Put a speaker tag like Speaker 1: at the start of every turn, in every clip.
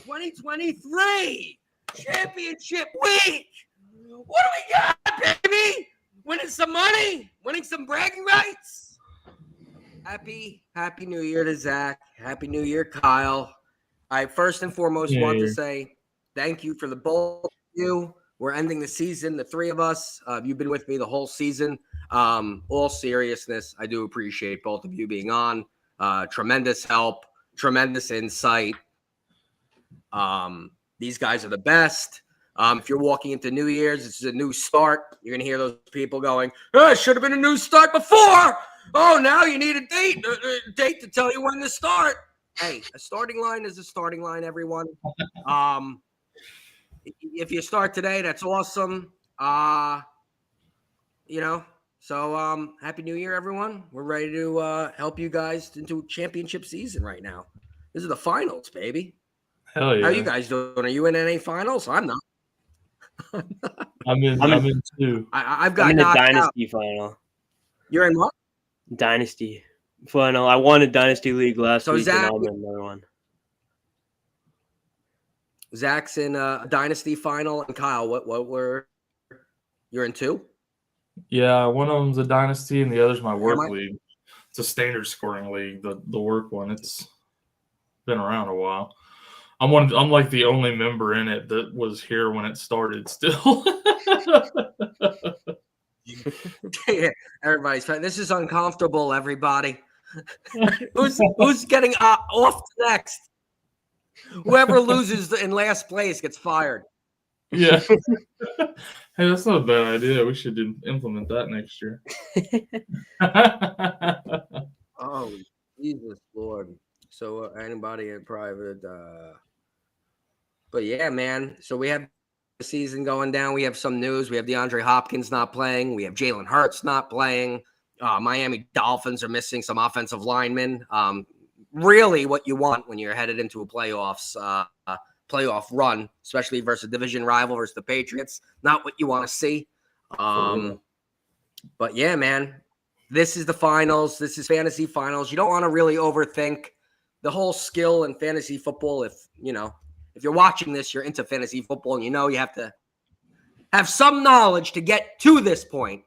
Speaker 1: 2023 championship week. What do we got, baby? Winning some money, winning some bragging rights. Happy New Year to Zach. Happy New Year, Kyle. I first and foremost want to say thank you for the both of you. We're ending the season, the three of us. You've been with me the whole season. All seriousness, I do appreciate both of you being on. Tremendous help, tremendous insight. These guys are the best. If you're walking into New Year's, this is a new start. You're going to hear those people going, oh, it should have been a new start before. Oh, now you need a date to tell you when to start. Hey, a starting line is a starting line, everyone. If you start today, that's awesome. So Happy New Year, everyone. We're ready to help you guys into championship season right now. This is the finals, baby.
Speaker 2: Hell yeah.
Speaker 1: How are you guys doing? Are you in any finals? I'm not.
Speaker 2: I'm in two.
Speaker 1: I've got
Speaker 3: I'm in a
Speaker 1: knocked
Speaker 3: Dynasty
Speaker 1: out.
Speaker 3: final.
Speaker 1: You're in what?
Speaker 3: Dynasty final. I won a Dynasty League last week,
Speaker 1: Zach,
Speaker 3: and I'm in another one.
Speaker 1: Zach's in a Dynasty final, and Kyle, you're in two?
Speaker 2: Yeah, one of them's a Dynasty, and the other's my work league. It's a standard scoring league. The work one. It's been around a while. I'm like the only member in it that was here when it started still.
Speaker 1: Yeah, everybody's fine. This is uncomfortable, everybody. Who's getting off next? Whoever loses in last place gets fired.
Speaker 2: Yeah. Hey, that's not a bad idea. We should implement that next year.
Speaker 1: Oh, Jesus Lord. So anybody in private but yeah, man. So we have the season going down. We have some news. We have DeAndre Hopkins not playing. We have Jalen Hurts not playing. Miami Dolphins are missing some offensive linemen. Really what you want when you're headed into a playoff run, especially versus a division rival versus the Patriots. Not what you want to see. But yeah, man, this is the finals. This is fantasy finals. You don't want to really overthink the whole skill in if you're watching this, you're into fantasy football, and you have to have some knowledge to get to this point.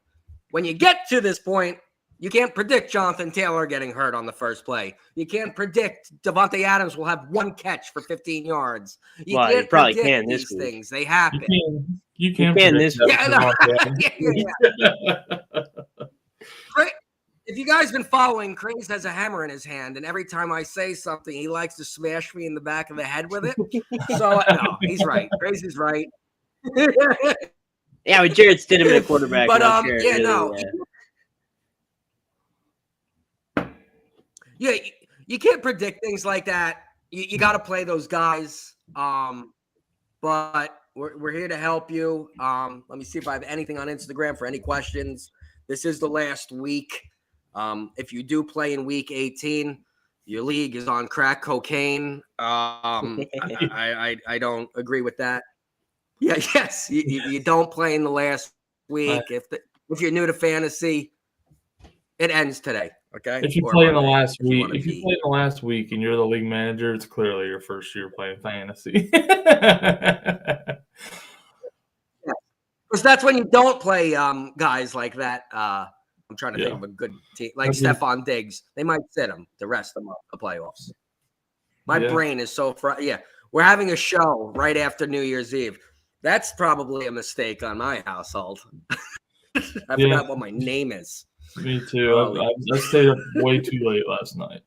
Speaker 1: When you get to this point, you can't predict Jonathan Taylor getting hurt on the first play. You can't predict Devontae Adams will have one catch for 15 yards. You can't predict these things. They happen.
Speaker 2: You can
Speaker 3: this week.
Speaker 1: Yeah. If you guys been following, Craze has a hammer in his hand, and every time I say something, he likes to smash me in the back of the head with it. So, no, he's right. Craze is right.
Speaker 3: Yeah, with Jarrett Stidham at quarterback.
Speaker 1: But, you can't predict things like that. You got to play those guys. But we're here to help you. Let me see if I have anything on Instagram for any questions. This is the last week. If you do play in week 18, your league is on crack cocaine. I don't agree with that. Yeah, yes, you don't play in the last week. If you're new to fantasy, it ends today. Okay.
Speaker 2: If you play in the last week, and you're the league manager, it's clearly your first year playing fantasy.
Speaker 1: Because that's when you don't play guys like that. I'm trying to think of a good team like Stephon Diggs. They might sit him to rest them up the playoffs. My brain is so we're having a show right after New Year's Eve. That's probably a mistake on my household. I forgot what my name is.
Speaker 2: Me too. I stayed up way too late last night.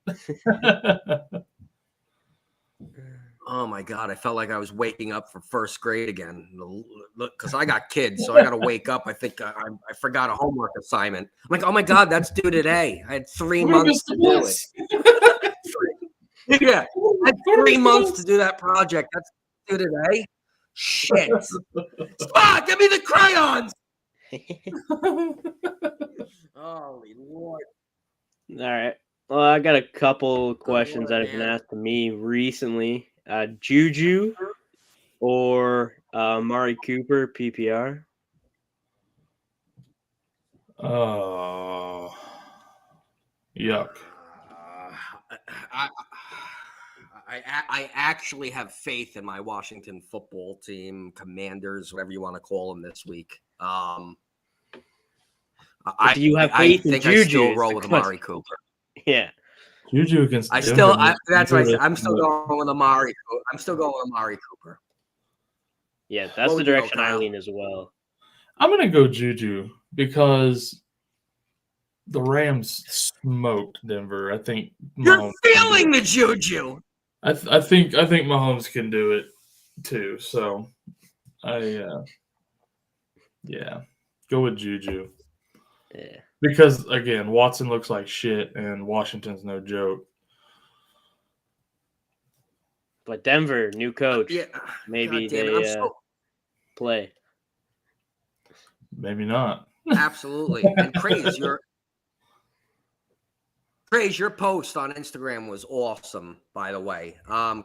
Speaker 1: Oh my God, I felt like I was waking up for first grade again. Look, because I got kids, so I got to wake up. I think I forgot a homework assignment. I'm like, oh my God, that's due today. I had 3 months to do it. Yeah, I had 3 months to do that project. That's due today. Shit. Spot, give me the crayons. Holy Lord.
Speaker 3: All right. Well, I got a couple questions that have been asked to me recently. Juju or Amari Cooper, PPR?
Speaker 2: Yuck.
Speaker 1: I actually have faith in my Washington football team, Commanders, whatever you want to call them this week.
Speaker 3: Do you have faith in
Speaker 1: think
Speaker 3: Juju?
Speaker 1: I still roll with Amari Cooper.
Speaker 3: Yeah.
Speaker 2: Juju against
Speaker 1: That's
Speaker 2: Denver.
Speaker 1: what I said. I'm still going with Amari. I'm still going with Amari Cooper.
Speaker 3: Yeah, that's
Speaker 1: What
Speaker 3: the
Speaker 1: would you go,
Speaker 3: direction I
Speaker 1: Kyle?
Speaker 3: lean as well.
Speaker 2: I'm going to go Juju because the Rams smoked Denver. I think
Speaker 1: You're
Speaker 2: Mahomes
Speaker 1: feeling the juju.
Speaker 2: I think Mahomes can do it too. So yeah, go with Juju.
Speaker 3: Yeah.
Speaker 2: Because again, Watson looks like shit, and Washington's no joke.
Speaker 3: But Denver, new coach.
Speaker 1: Yeah.
Speaker 3: Maybe
Speaker 1: God damn it.
Speaker 3: they play.
Speaker 2: Maybe not.
Speaker 1: Absolutely. And Craze, your post on Instagram was awesome, by the way.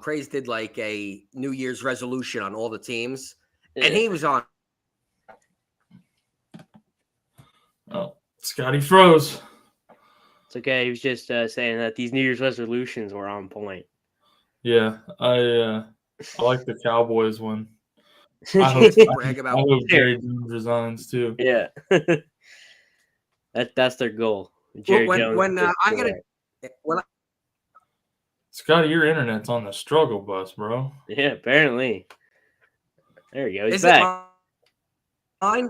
Speaker 1: Craze did like a New Year's resolution on all the teams, and he was on.
Speaker 2: Oh, Scotty froze.
Speaker 3: It's okay. He was just saying that these New Year's resolutions were on point.
Speaker 2: Yeah, I like the Cowboys one. I hope Jerry Jones resigns too.
Speaker 3: Yeah, that's their goal. Jerry Jones.
Speaker 2: Scotty, your internet's on the struggle bus, bro.
Speaker 3: Yeah, apparently. There you go. He's
Speaker 1: Is
Speaker 3: back.
Speaker 1: It mine?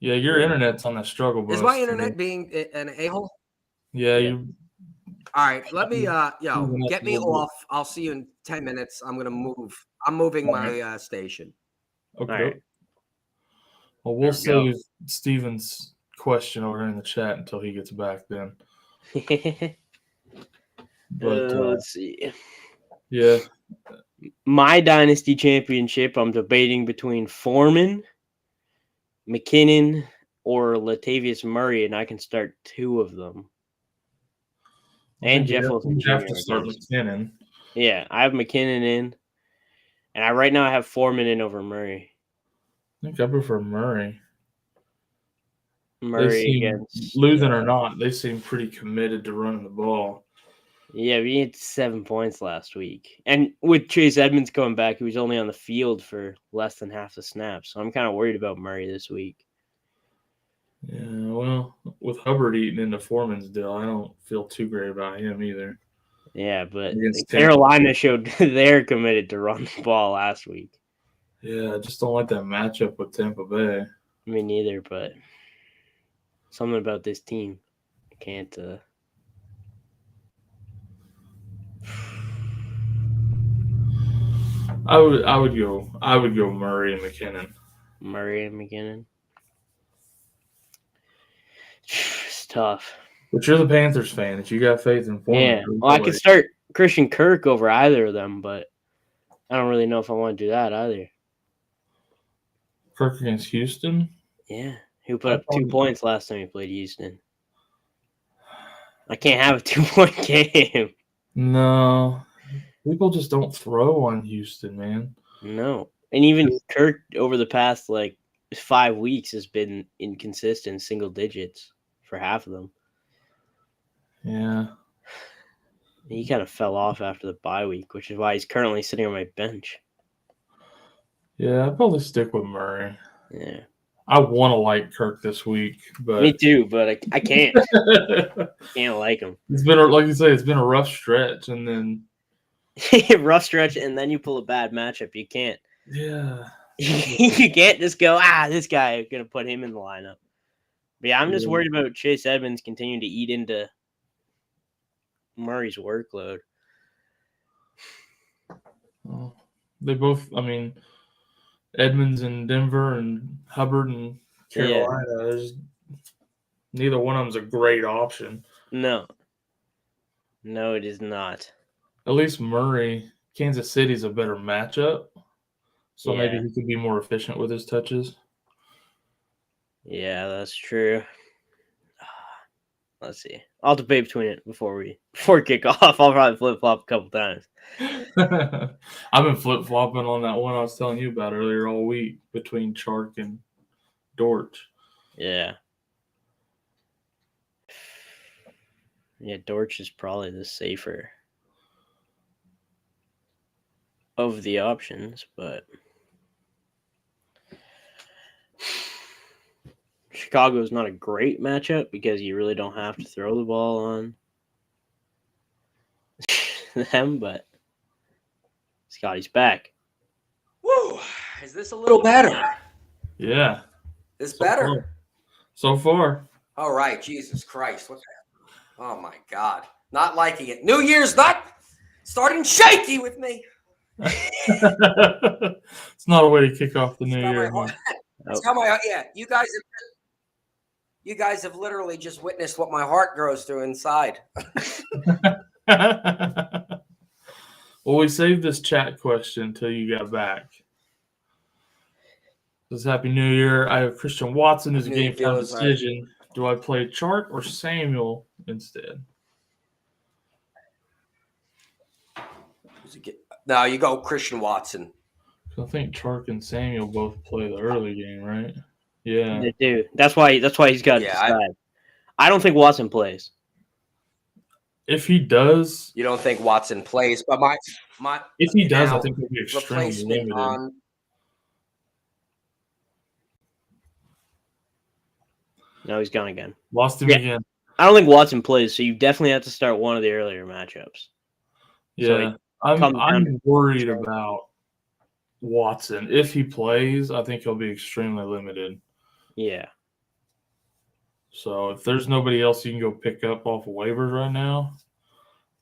Speaker 2: Yeah, your internet's on the struggle bus.
Speaker 1: Is my internet being an a-hole?
Speaker 2: Yeah,
Speaker 3: Yeah.
Speaker 2: you.
Speaker 1: All right, let me get me off. I'll see you in 10 minutes. I'm gonna move. I'm moving my station.
Speaker 2: Okay.
Speaker 3: All right.
Speaker 2: Well, we'll save Steven's question over in the chat until he gets back then. But
Speaker 3: let's see.
Speaker 2: Yeah.
Speaker 3: My Dynasty Championship, I'm debating between Foreman, McKinnon, or Latavius Murray, and I can start two of them. And Jeff Wilson Jr.
Speaker 2: You have to start McKinnon.
Speaker 3: Yeah, I have McKinnon in, and right now I have Foreman in over Murray.
Speaker 2: I think I prefer Murray.
Speaker 3: Against
Speaker 2: losing or not, they seem pretty committed to running the ball.
Speaker 3: Yeah, we had 7 points last week. And with Chase Edmonds coming back, he was only on the field for less than half the snaps. So I'm kind of worried about Murray this week.
Speaker 2: Yeah, well, with Hubbard eating into Foreman's deal, I don't feel too great about him either.
Speaker 3: Yeah, but Carolina showed they're committed to run the ball last week.
Speaker 2: Yeah, I just don't like that matchup with Tampa Bay.
Speaker 3: Me neither, but something about this team can't.
Speaker 2: I would go Murray and McKinnon.
Speaker 3: Murray and McKinnon. It's tough.
Speaker 2: But you're the Panthers fan. That you got faith in Foreman.
Speaker 3: Yeah. Well, I could start Christian Kirk over either of them, but I don't really know if I want to do that either.
Speaker 2: Kirk against Houston?
Speaker 3: Yeah. He put up 2 points last time he played Houston. I can't have a 2-point game.
Speaker 2: No. People just don't throw on Houston, man.
Speaker 3: No. And even Kirk over the past 5 weeks has been inconsistent, single digits for half of them.
Speaker 2: Yeah.
Speaker 3: He kind of fell off after the bye week, which is why he's currently sitting on my bench.
Speaker 2: Yeah, I'd probably stick with Murray.
Speaker 3: Yeah.
Speaker 2: I want to like Kirk this week, but
Speaker 3: me too, but I can't. Can't like him.
Speaker 2: It's been, like you say, it's been a rough stretch, and then
Speaker 3: rough stretch, and then you pull a bad matchup. You can't.
Speaker 2: Yeah.
Speaker 3: You can't just go, this guy, I'm gonna put him in the lineup. But yeah, I'm just worried about Chase Edmonds continuing to eat into Murray's workload.
Speaker 2: Well, they both, Edmonds and Denver and Hubbard and Carolina, neither one of them's a great option.
Speaker 3: No, it is not.
Speaker 2: At least Murray, Kansas City's a better matchup, so maybe he could be more efficient with his touches.
Speaker 3: Yeah, that's true. Let's see. I'll debate between it before kickoff. I'll probably flip flop a couple times.
Speaker 2: I've been flip flopping on that one I was telling you about earlier all week between Chark and Dortch.
Speaker 3: Yeah. Yeah, Dortch is probably the safer. of the options, but Chicago is not a great matchup because you really don't have to throw the ball on them, but Scotty's back.
Speaker 1: Woo! Is this a little better?
Speaker 2: Yeah.
Speaker 1: This
Speaker 2: So
Speaker 1: better?
Speaker 2: far. So far.
Speaker 1: All right. Jesus Christ. What the hell? Oh, my God. Not liking it. New Year's not starting shaky with me.
Speaker 2: It's not a way to kick off the new year.
Speaker 1: That's how my yeah. You guys have literally just witnessed what my heart grows through inside.
Speaker 2: Well, we saved this chat question until you got back. This Happy New Year. I have Christian Watson as a game time decision. Do I play Chark or Samuel instead?
Speaker 1: No, you go Christian Watson.
Speaker 2: I think Chark and Samuel both play the early game, right? Yeah,
Speaker 3: They do. That's why he's got to decide. I don't think Watson plays.
Speaker 2: If he does,
Speaker 1: you don't think Watson plays, but my
Speaker 2: if he does, I think he'll be extremely limited.
Speaker 3: No, he's gone again.
Speaker 2: Lost him again.
Speaker 3: I don't think Watson plays, so you definitely have to start one of the earlier matchups.
Speaker 2: Yeah, so I'm worried about Watson. If he plays, I think he'll be extremely limited.
Speaker 3: Yeah.
Speaker 2: So if there's nobody else you can go pick up off of waivers right now, I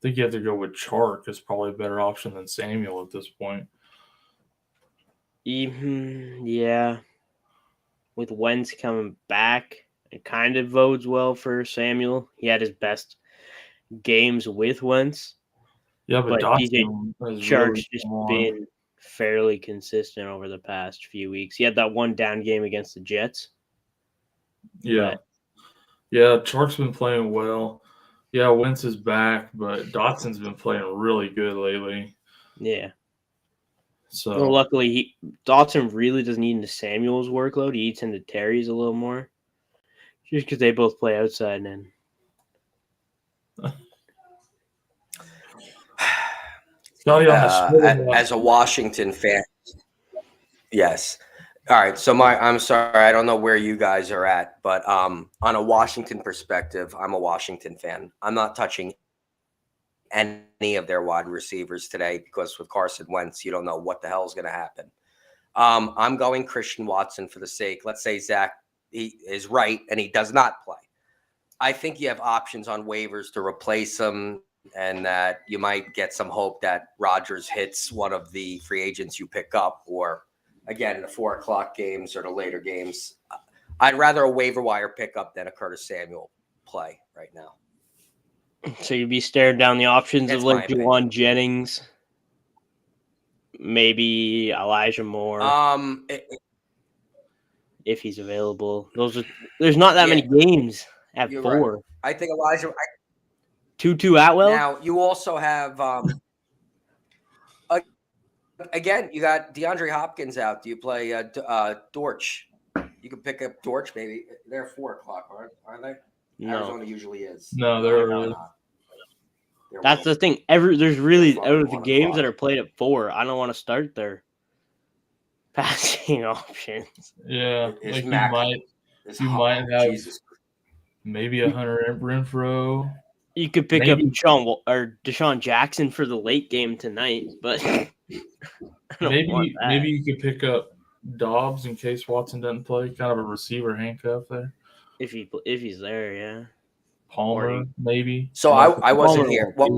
Speaker 2: think you have to go with Chark. It's probably a better option than Samuel at this point.
Speaker 3: Yeah. With Wentz coming back, it kind of bodes well for Samuel. He had his best games with Wentz.
Speaker 2: Yeah, but
Speaker 3: Chark's just been fairly consistent over the past few weeks. He had that one down game against the Jets.
Speaker 2: Yeah. Yeah, Chark's been playing well. Yeah, Wentz is back, but Dotson's been playing really good lately.
Speaker 3: Yeah.
Speaker 2: So
Speaker 3: well, luckily, Dotson really doesn't eat into Samuel's workload. He eats into Terry's a little more, just because they both play outside. And
Speaker 1: as a Washington fan, yes. All right, so I'm sorry, I don't know where you guys are at, but on a Washington perspective, I'm a Washington fan. I'm not touching any of their wide receivers today because with Carson Wentz, you don't know what the hell is going to happen. I'm going Christian Watson for the sake. Let's say Zach he is right and he does not play. I think you have options on waivers to replace him, and that you might get some hope that Rodgers hits one of the free agents you pick up, or again, the 4:00 games or the later games. I'd rather a waiver wire pickup than a Curtis Samuel play right now.
Speaker 3: So you'd be staring down the options of like Juwan Jennings, maybe Elijah Moore, if he's available. There's not that many games at 4.
Speaker 1: Right. I think Elijah.
Speaker 3: Tutu Atwell.
Speaker 1: Now you also have. Again, you got DeAndre Hopkins out. Do you play Dortch? You can pick up Dortch, maybe. They're 4:00, aren't they?
Speaker 3: No.
Speaker 1: Arizona usually is.
Speaker 2: No, they're not.
Speaker 3: That's the thing. There's really out of the games that are played at 4, I don't want to start their passing options.
Speaker 2: Yeah, like you might have maybe a Hunter Renfrow.
Speaker 3: You could pick up Deshaun Jackson for the late game tonight, but
Speaker 2: maybe you could pick up Dobbs in case Watson doesn't play, kind of a receiver handcuff there.
Speaker 3: If he's there, yeah.
Speaker 2: Palmer, maybe.
Speaker 1: So I wasn't here. What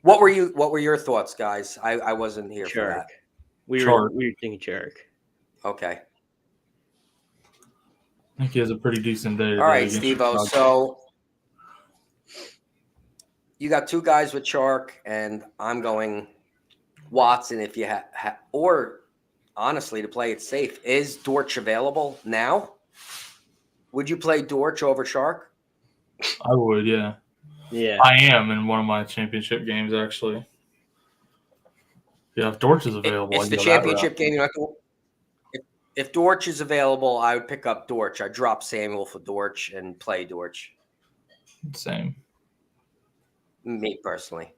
Speaker 1: were your thoughts, guys? I wasn't here for that.
Speaker 3: We were thinking Chark.
Speaker 1: Okay.
Speaker 2: I think he has a pretty decent day.
Speaker 1: All right, Steve-O. So you got 2 guys with Chark, and I'm going Watson. If you or honestly, to play it safe, is Dortch available now? Would you play Dortch over Chark?
Speaker 2: I would, yeah.
Speaker 3: Yeah.
Speaker 2: I am in one of my championship games, actually. Yeah, if Dortch is available.
Speaker 1: It's the championship game. If Dortch is available, I would pick up Dortch. I'd drop Samuel for Dortch and play Dortch.
Speaker 2: Same.
Speaker 1: Me personally.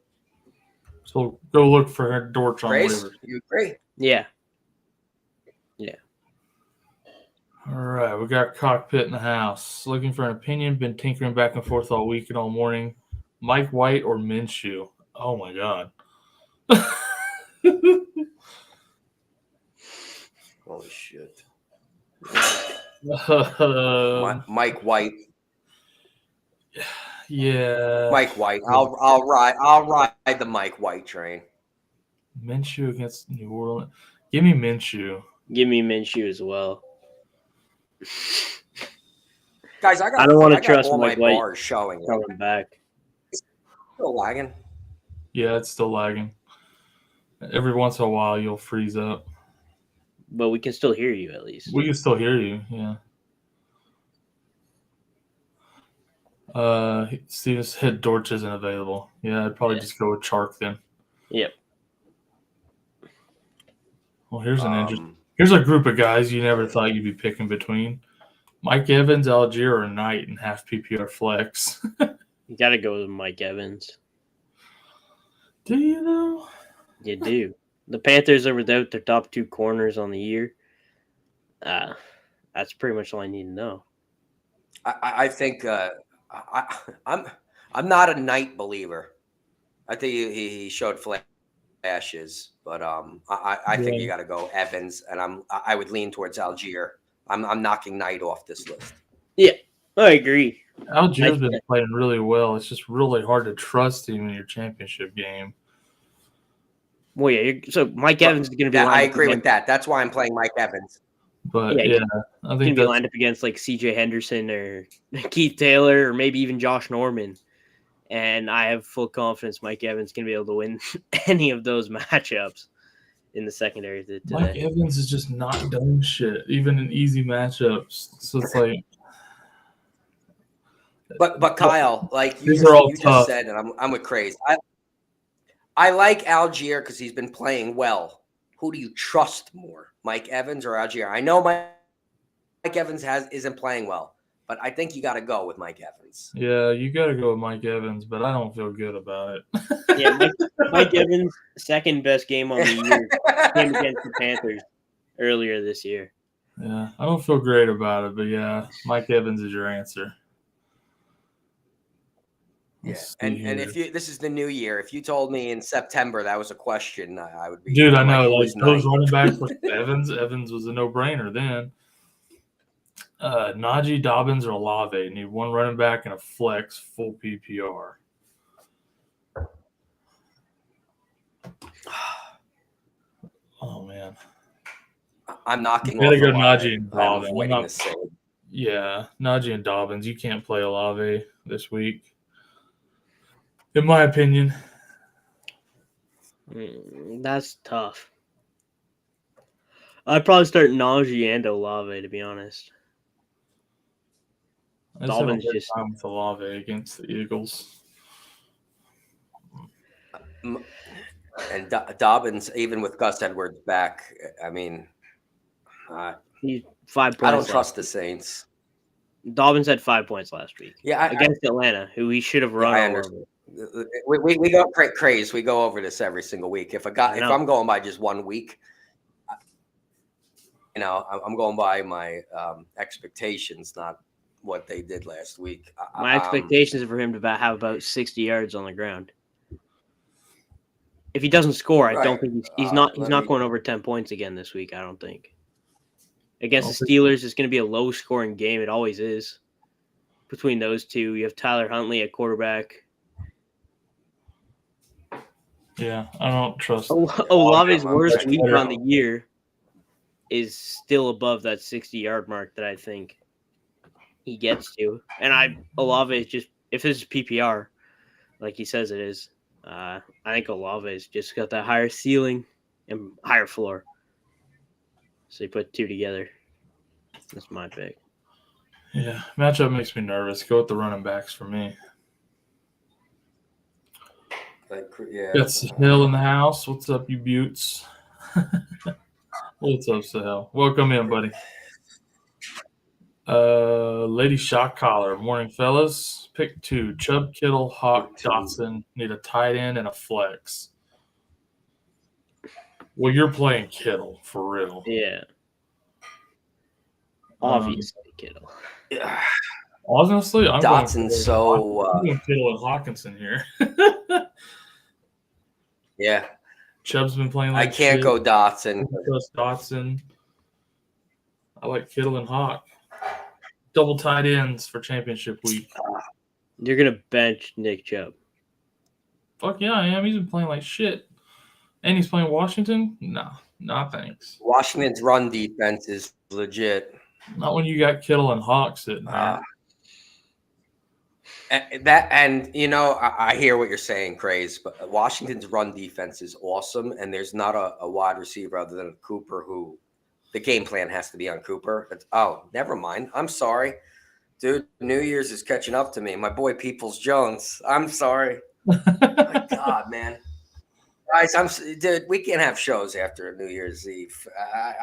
Speaker 2: So go look for Dortch on
Speaker 1: Grace,
Speaker 2: waivers.
Speaker 1: you agree?
Speaker 3: Yeah.
Speaker 2: All right, we got Cockpit in the house. Looking for an opinion. Been tinkering back and forth all week and all morning. Mike White or Minshew? Oh my God.
Speaker 1: Holy shit.
Speaker 2: Mike
Speaker 1: White.
Speaker 2: Yeah.
Speaker 1: Mike White. I'll ride the Mike White train.
Speaker 2: Minshew against New Orleans. Give me Minshew.
Speaker 3: Give me Minshew as well.
Speaker 1: Guys, I
Speaker 3: don't want to trust
Speaker 1: all
Speaker 3: Mike
Speaker 1: my
Speaker 3: White
Speaker 1: bars showing.
Speaker 3: coming back.
Speaker 1: Still lagging.
Speaker 2: Yeah, it's still lagging. Every once in a while, you'll freeze up.
Speaker 3: But we can still hear you at least.
Speaker 2: We can still hear you, yeah. Steven said Dortch isn't available. Yeah, I'd probably just go with Chark then.
Speaker 3: Yep.
Speaker 2: Well, here's a group of guys you never thought you'd be picking between. Mike Evans, Algier, or Knight in half PPR flex.
Speaker 3: You got to go with Mike Evans.
Speaker 2: Do you though?
Speaker 3: You do. The Panthers are without their top 2 corners on the year. That's pretty much all I need to know.
Speaker 1: I think I'm not a Knight believer. I think he showed flashes, but I think you got to go Evans, and I would lean towards Algier. I'm knocking Knight off this list.
Speaker 3: Yeah, I agree.
Speaker 2: Algier's been playing really well. It's just really hard to trust him in your championship game.
Speaker 3: Well, yeah. So Mike Evans is going to be.
Speaker 1: I agree with that. That's why I'm playing Mike Evans.
Speaker 2: But yeah, I think
Speaker 3: he's going to be lined up against like C.J. Henderson or Keith Taylor or maybe even Josh Norman. And I have full confidence Mike Evans can be able to win any of those matchups in the secondary today.
Speaker 2: Mike Evans is just not doing shit, even in easy matchups. So it's like.
Speaker 1: But Kyle, like you just said, and I'm with Craze. I like Algier because he's been playing well. Who do you trust more, Mike Evans or Algier? I know Mike Evans isn't playing well, but I think you got to go with Mike Evans.
Speaker 2: Yeah, you got to go with Mike Evans, but I don't feel good about it.
Speaker 3: Yeah, Mike Evans' second best game on the year came against the Panthers earlier this year.
Speaker 2: Yeah, I don't feel great about it, but yeah, Mike Evans is your answer.
Speaker 1: Yeah, and if this is the new year, if you told me in September that was a question, I would be.
Speaker 2: Dude, I know. Like those running backs with Evans was a no-brainer then. Najee, Dobbins, or Olave. Need one running back and a flex, full PPR. Oh man,
Speaker 1: I'm knocking.
Speaker 2: Gotta go Najee and
Speaker 1: Dobbins.
Speaker 2: Yeah, Najee and Dobbins. You can't play Olave this week. In my opinion.
Speaker 3: That's tough. I'd probably start Najee and Olave, to be honest.
Speaker 2: Dobbins just time with Olave against the Eagles.
Speaker 1: And Dobbins, even with Gus Edwards back, I mean,
Speaker 3: he's 5 points.
Speaker 1: I don't trust the Saints.
Speaker 3: Dobbins had 5 points last week.
Speaker 1: Yeah,
Speaker 3: against Atlanta, who he should have run all over.
Speaker 1: We go crazy. We go over this every single week. If I'm going by just 1 week, I'm going by my expectations, not what they did last week.
Speaker 3: My expectations are for him to have about 60 yards on the ground. If he doesn't score, I don't think he's not going over 10 points again this week. I don't think. Against the Steelers, it's going to be a low-scoring game. It always is. Between those two, you have Tyler Huntley at quarterback.
Speaker 2: Yeah, I don't trust.
Speaker 3: Olave's worst week on the year is still above that 60-yard mark that I think he gets to. And Olave is just, if this is PPR, like he says it is, I think Olave's just got that higher ceiling and higher floor. So you put two together. That's my pick.
Speaker 2: Yeah, matchup makes me nervous. Go with the running backs for me. Got Sahil in the house. What's up, you buttes? What's up, Sahil? Welcome in, buddy. Lady Shot Collar. Morning, fellas. Pick 2. Chubb, Kittle, Hawk, Dotson. Need a tight end and a flex. Well, you're playing Kittle for real.
Speaker 3: Yeah. Obviously, Kittle.
Speaker 1: Yeah.
Speaker 2: Honestly, I'm
Speaker 1: Dotson's
Speaker 2: going Kittle and Hawkinson here.
Speaker 1: Yeah.
Speaker 2: Chubb's been playing like
Speaker 1: I can't
Speaker 2: shit.
Speaker 1: go Dotson.
Speaker 2: Trust Dotson. I like Kittle and Hawk. Double tight ends for championship week.
Speaker 3: You're gonna bench Nick Chubb.
Speaker 2: Fuck yeah, I am. He's been playing like shit. And he's playing Washington? No, thanks.
Speaker 1: Washington's run defense is legit.
Speaker 2: Not when you got Kittle and Hawk sitting there.
Speaker 1: I hear what you're saying, Craze, but Washington's run defense is awesome, and there's not a wide receiver other than Cooper who the game plan has to be on Cooper. Never mind. I'm sorry. Dude, New Year's is catching up to me. My boy Peoples-Jones. I'm sorry. My God, man. Guys, dude, we can't have shows after New Year's Eve.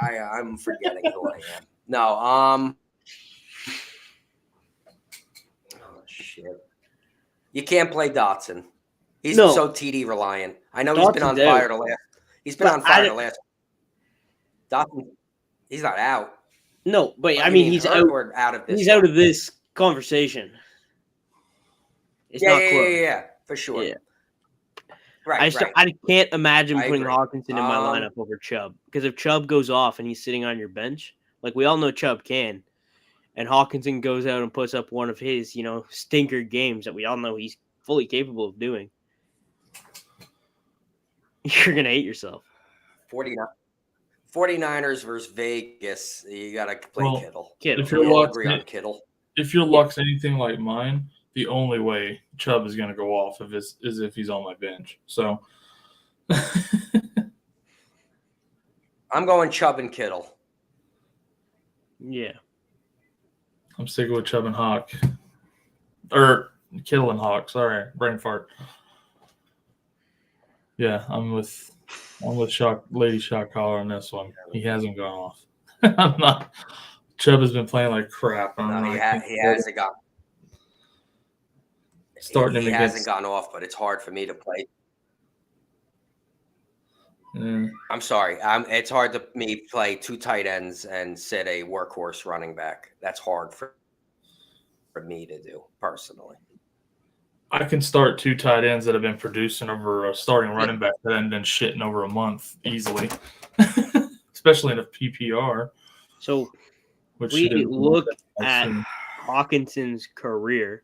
Speaker 1: I'm forgetting who I am. No, oh shit. You can't play Dotson. He's so TD reliant. I know he's been on fire the last. He's been on fire the last. Dotson, he's not out.
Speaker 3: No, but I mean he's
Speaker 1: out of this.
Speaker 3: He's out of this conversation. It's not close.
Speaker 1: Yeah, for sure.
Speaker 3: Yeah.
Speaker 1: Right.
Speaker 3: I can't imagine putting Hawkinson in my lineup over Chubb, because if Chubb goes off and he's sitting on your bench, like we all know Chubb can, and Hawkinson goes out and puts up one of his, stinker games that we all know he's fully capable of doing, you're gonna hate yourself.
Speaker 1: 49ers versus Vegas. You gotta play Kittle.
Speaker 2: If your luck's anything like mine, the only way Chubb is going to go off is if he's on my bench. So
Speaker 1: I'm going Chubb and Kittle.
Speaker 3: Yeah.
Speaker 2: I'm sticking with Chubb and Hawk. Or Kittle and Hawk. Sorry, brain fart. Yeah, I'm with Lady Shock Collar on this one. He hasn't gone off. I'm not. Chubb has been playing like crap.
Speaker 1: He hasn't gone. He hasn't gone off, but it's hard for me to play. I'm sorry. It's hard to me play two tight ends and sit a workhorse running back. That's hard for me to do personally.
Speaker 2: I can start two tight ends that have been producing over a starting running back that hadn't been shitting over a month easily, especially in a PPR.
Speaker 3: So we look at Hawkinson's career.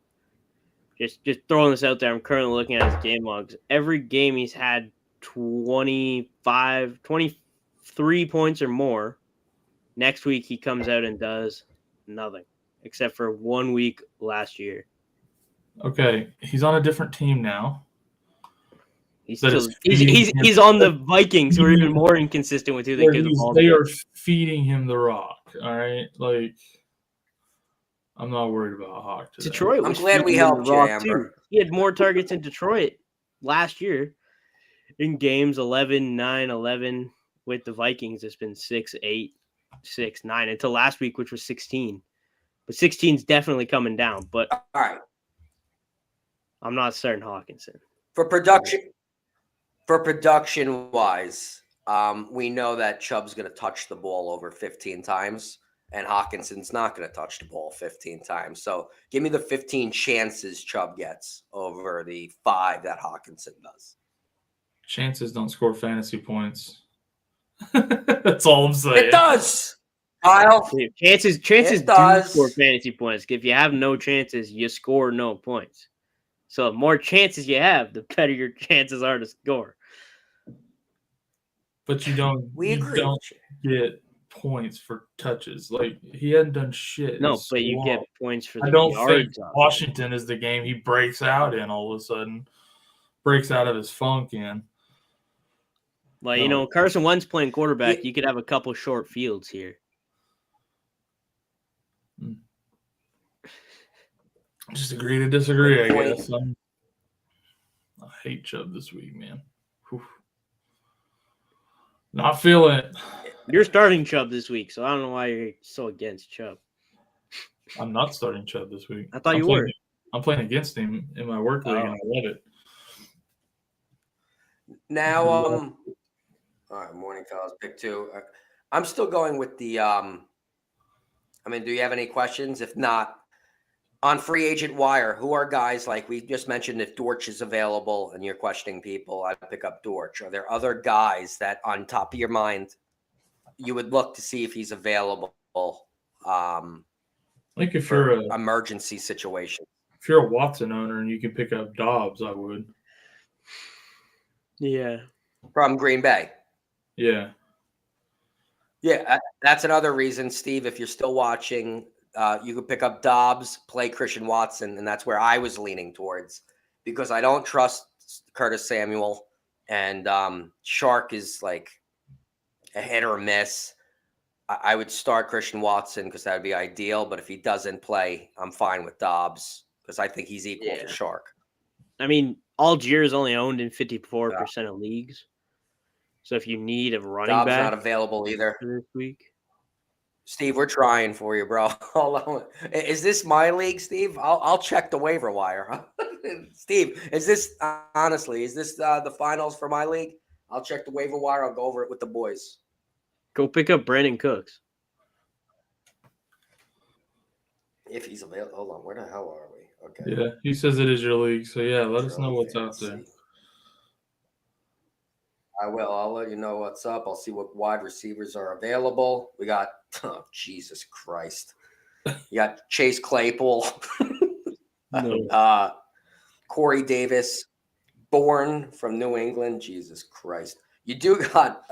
Speaker 3: Just throwing this out there, I'm currently looking at his game logs. Every game he's had 23 points or more. Next week he comes out and does nothing, except for 1 week last year.
Speaker 2: Okay, he's on a different team now.
Speaker 3: He's on the Vikings, who are even more inconsistent with who they give the ball to.
Speaker 2: They are feeding him the rock. All right, like I'm not worried about Hawk today.
Speaker 3: Detroit.
Speaker 1: I'm glad we helped you, Amber.
Speaker 3: He had more targets in Detroit last year in games 11, 9, 11. With the Vikings, it's been 6, 8, 6, 9 until last week, which was 16. But 16's definitely coming down. But
Speaker 1: all right,
Speaker 3: I'm not starting Hawkinson
Speaker 1: for production wise. We know that Chubb's going to touch the ball over 15 times. And Hawkinson's not going to touch the ball 15 times. So give me the 15 chances Chubb gets over the 5 that Hawkinson does.
Speaker 2: Chances don't score fantasy points. That's all I'm saying.
Speaker 1: It does. Kyle.
Speaker 3: Chances do score fantasy points. If you have no chances, you score no points. So the more chances you have, the better your chances are to score.
Speaker 2: But you don't get points for touches. Like, he hadn't done shit.
Speaker 3: No, but you get points for the
Speaker 2: I don't
Speaker 3: yards.
Speaker 2: think Washington is the game he breaks out in all of a sudden. Breaks out of his funk in.
Speaker 3: Like, Carson Wentz playing quarterback, you could have a couple short fields here.
Speaker 2: Just agree to disagree, I guess. I hate Chubb this week, man. Whew. Not feeling it.
Speaker 3: You're starting Chubb this week, so I don't know why you're so against Chubb.
Speaker 2: I'm not starting Chubb this week.
Speaker 3: I thought you were.
Speaker 2: I'm playing against him in my work league, and I love it.
Speaker 1: Now, All right, morning fellas, pick 2. I'm still going with the. Do you have any questions? If not, on free agent wire, who are guys like we just mentioned? If Dortch is available, and you're questioning people, I'd pick up Dortch. Are there other guys that, on top of your mind, you would look to see if he's available?
Speaker 2: Like if
Speaker 1: For
Speaker 2: you're a
Speaker 1: emergency situation.
Speaker 2: if you're a Watson owner and you can pick up Dobbs, I would.
Speaker 3: Yeah.
Speaker 1: From Green Bay.
Speaker 2: Yeah.
Speaker 1: Yeah, that's another reason, Steve. If you're still watching, you could pick up Dobbs, play Christian Watson, and that's where I was leaning towards because I don't trust Curtis Samuel, and Shark is like a hit or miss. I would start Christian Watson because that would be ideal, but if he doesn't play, I'm fine with Dobbs because I think he's equal to Shark.
Speaker 3: I mean, Algier is only owned in 54% of leagues. So if you need a running
Speaker 1: Dobbs
Speaker 3: back
Speaker 1: not available either
Speaker 3: for this week.
Speaker 1: Steve, we're trying for you, bro. Hold on. Is this my league, Steve? I'll check the waiver wire. Steve, is this the finals for my league? I'll check the waiver wire. I'll go over it with the boys.
Speaker 3: Go pick up Brandon Cooks.
Speaker 1: If he's available. Hold on. Where the hell are we? Okay.
Speaker 2: Yeah, he says it is your league. So, yeah, let us know what's out there.
Speaker 1: I will. I'll let you know what's up. I'll see what wide receivers are available. We got, Jesus Christ. You got Chase Claypool, Corey Davis, Bourne from New England. Jesus Christ. You do got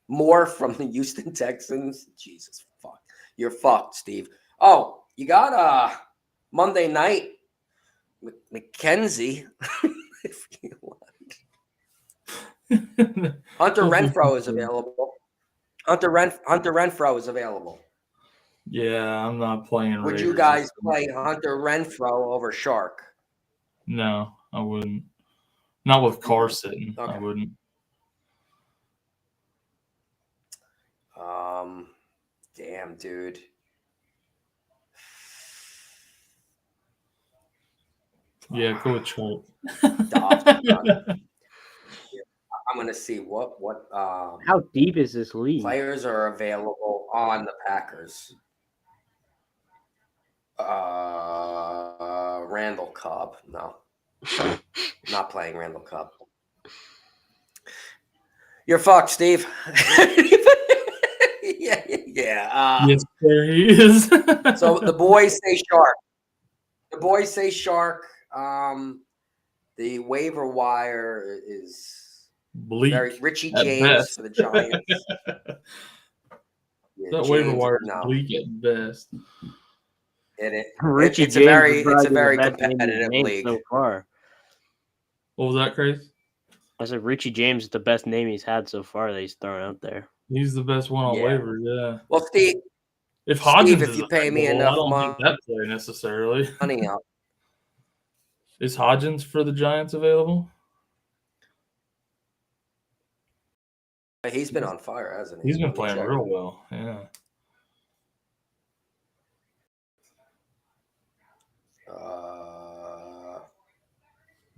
Speaker 1: Moore from the Houston Texans. Jesus fuck. You're fucked, Steve. Oh, you got Monday night McKenzie. If you want. Hunter Renfro is available. Hunter Renfro is available.
Speaker 2: Yeah, I'm not playing.
Speaker 1: Would you guys play Hunter Renfro over Shark?
Speaker 2: No, I wouldn't. Not with Carr sitting.
Speaker 1: Okay.
Speaker 2: I wouldn't.
Speaker 1: Damn, dude.
Speaker 2: Yeah, go with Shark.
Speaker 1: I'm gonna see what
Speaker 3: how deep is this league?
Speaker 1: Players are available on the Packers. Randall Cobb. No. Not playing Randall Cobb. You're fucked, Steve. Yeah.
Speaker 2: Yes, there he is.
Speaker 1: So the boys say Shark. The waiver wire is
Speaker 2: bleak.
Speaker 1: Very Richie
Speaker 2: at
Speaker 1: James
Speaker 2: best.
Speaker 1: for the Giants. Yeah,
Speaker 2: That waiver wire is bleak at best.
Speaker 3: Richie
Speaker 1: it's
Speaker 3: James
Speaker 1: a very competitive league
Speaker 3: so far.
Speaker 2: What was that, Chris?
Speaker 3: I said Richie James is the best name he's had so far that he's thrown out there.
Speaker 2: He's the best one on waivers, yeah.
Speaker 1: Well, Steve,
Speaker 2: if Hodgins
Speaker 1: if you pay me enough
Speaker 2: I don't think that play necessarily.
Speaker 1: Money out.
Speaker 2: Is Hodgins for the Giants available?
Speaker 1: He's been on fire, hasn't he?
Speaker 2: He's been playing real well, yeah.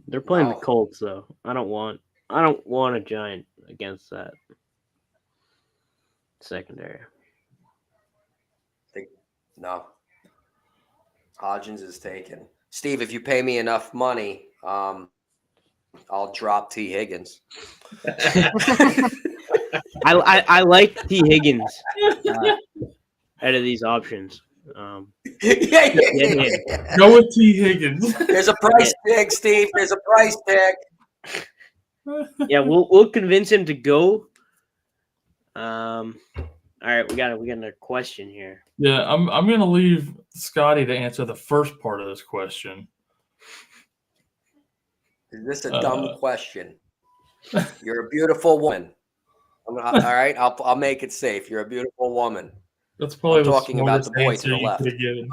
Speaker 3: They're playing the Colts, though. I don't want a Giant against that secondary.
Speaker 1: No. Hodgins is taken. Steve, if you pay me enough money, I'll drop T. Higgins.
Speaker 3: I like T. Higgins out of these options.
Speaker 1: Yeah.
Speaker 2: Go with T. Higgins.
Speaker 1: There's a price tag, Steve. There's a price tag.
Speaker 3: Yeah, we'll convince him to go. All right, we got a question here.
Speaker 2: Yeah, I'm gonna leave Scotty to answer the first part of this question.
Speaker 1: Is this a dumb question? You're a beautiful woman. All right, I'll make it safe. You're a beautiful woman.
Speaker 2: That's probably
Speaker 1: talking about the boy to the left.
Speaker 2: Yeah.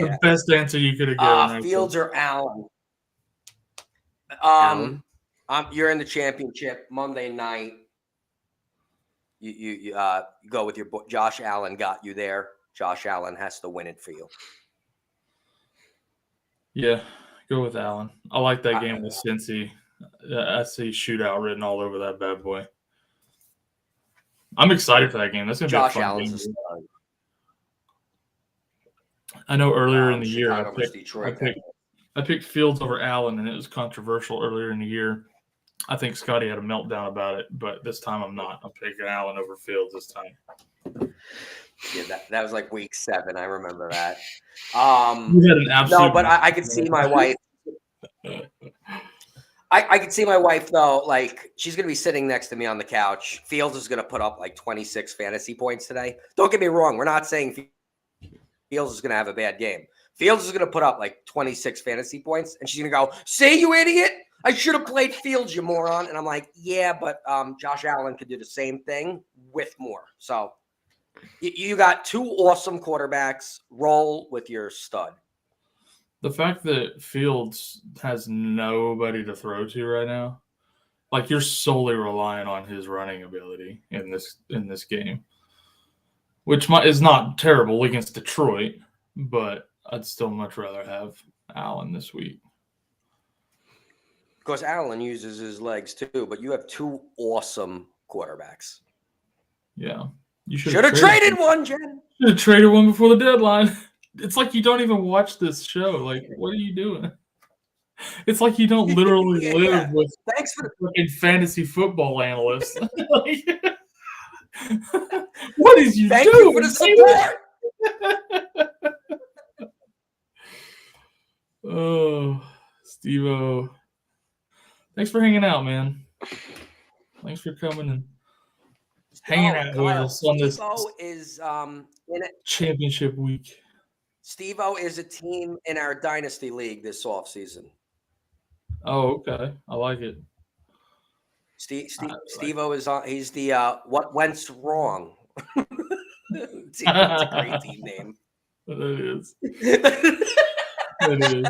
Speaker 2: The best answer you could have given.
Speaker 1: Fields or Allen? You're in the championship Monday night. You go with your boy. Josh Allen got you there. Josh Allen has to win it for you.
Speaker 2: Yeah, go with Allen. I like that game with Cincy. I see shootout written all over that bad boy. I'm excited for that game. That's going to be a
Speaker 1: Josh
Speaker 2: fun
Speaker 1: Allen's
Speaker 2: game.
Speaker 1: a stud.
Speaker 2: I know earlier in the year
Speaker 1: Chicago versus Detroit.
Speaker 2: I picked Fields over Allen, and it was controversial earlier in the year. I think Scotty had a meltdown about it, but this time I'm not. I'm picking Allen over Fields this time.
Speaker 1: Yeah, that was like week 7. I remember that.
Speaker 2: You had an absolute
Speaker 1: No, but I could see my wife. I could see my wife, though, like, she's going to be sitting next to me on the couch. Fields is going to put up like 26 fantasy points today. Don't get me wrong. We're not saying Fields is going to have a bad game. Fields is going to put up like 26 fantasy points, and she's going to go, "See, you idiot. I should have played Fields, you moron." And I'm like, yeah, but Josh Allen could do the same thing with more. So you got 2 awesome quarterbacks. Roll with your stud.
Speaker 2: The fact that Fields has nobody to throw to right now, like you're solely relying on his running ability in this game, which is not terrible against Detroit, but I'd still much rather have Allen this week.
Speaker 1: Because Allen uses his legs too, but you have 2 awesome quarterbacks.
Speaker 2: Yeah. You
Speaker 1: should have traded one, Jen.
Speaker 2: Should have traded one before the deadline. It's like you don't even watch this show. Like, what are you doing? It's like you don't literally live with
Speaker 1: thanks for
Speaker 2: the fucking fantasy football analyst. Like, what is you
Speaker 1: Thank
Speaker 2: doing?
Speaker 1: You for the support.
Speaker 2: Oh, Steve-O. Thanks for hanging out, man. Thanks for coming and hanging out with us on this
Speaker 1: is
Speaker 2: championship week.
Speaker 1: Steve-O is a team in our Dynasty League this offseason.
Speaker 2: Oh, okay. I like it.
Speaker 1: Steve-O is on. He's the what went wrong. It's a great team name.
Speaker 2: It is. It is.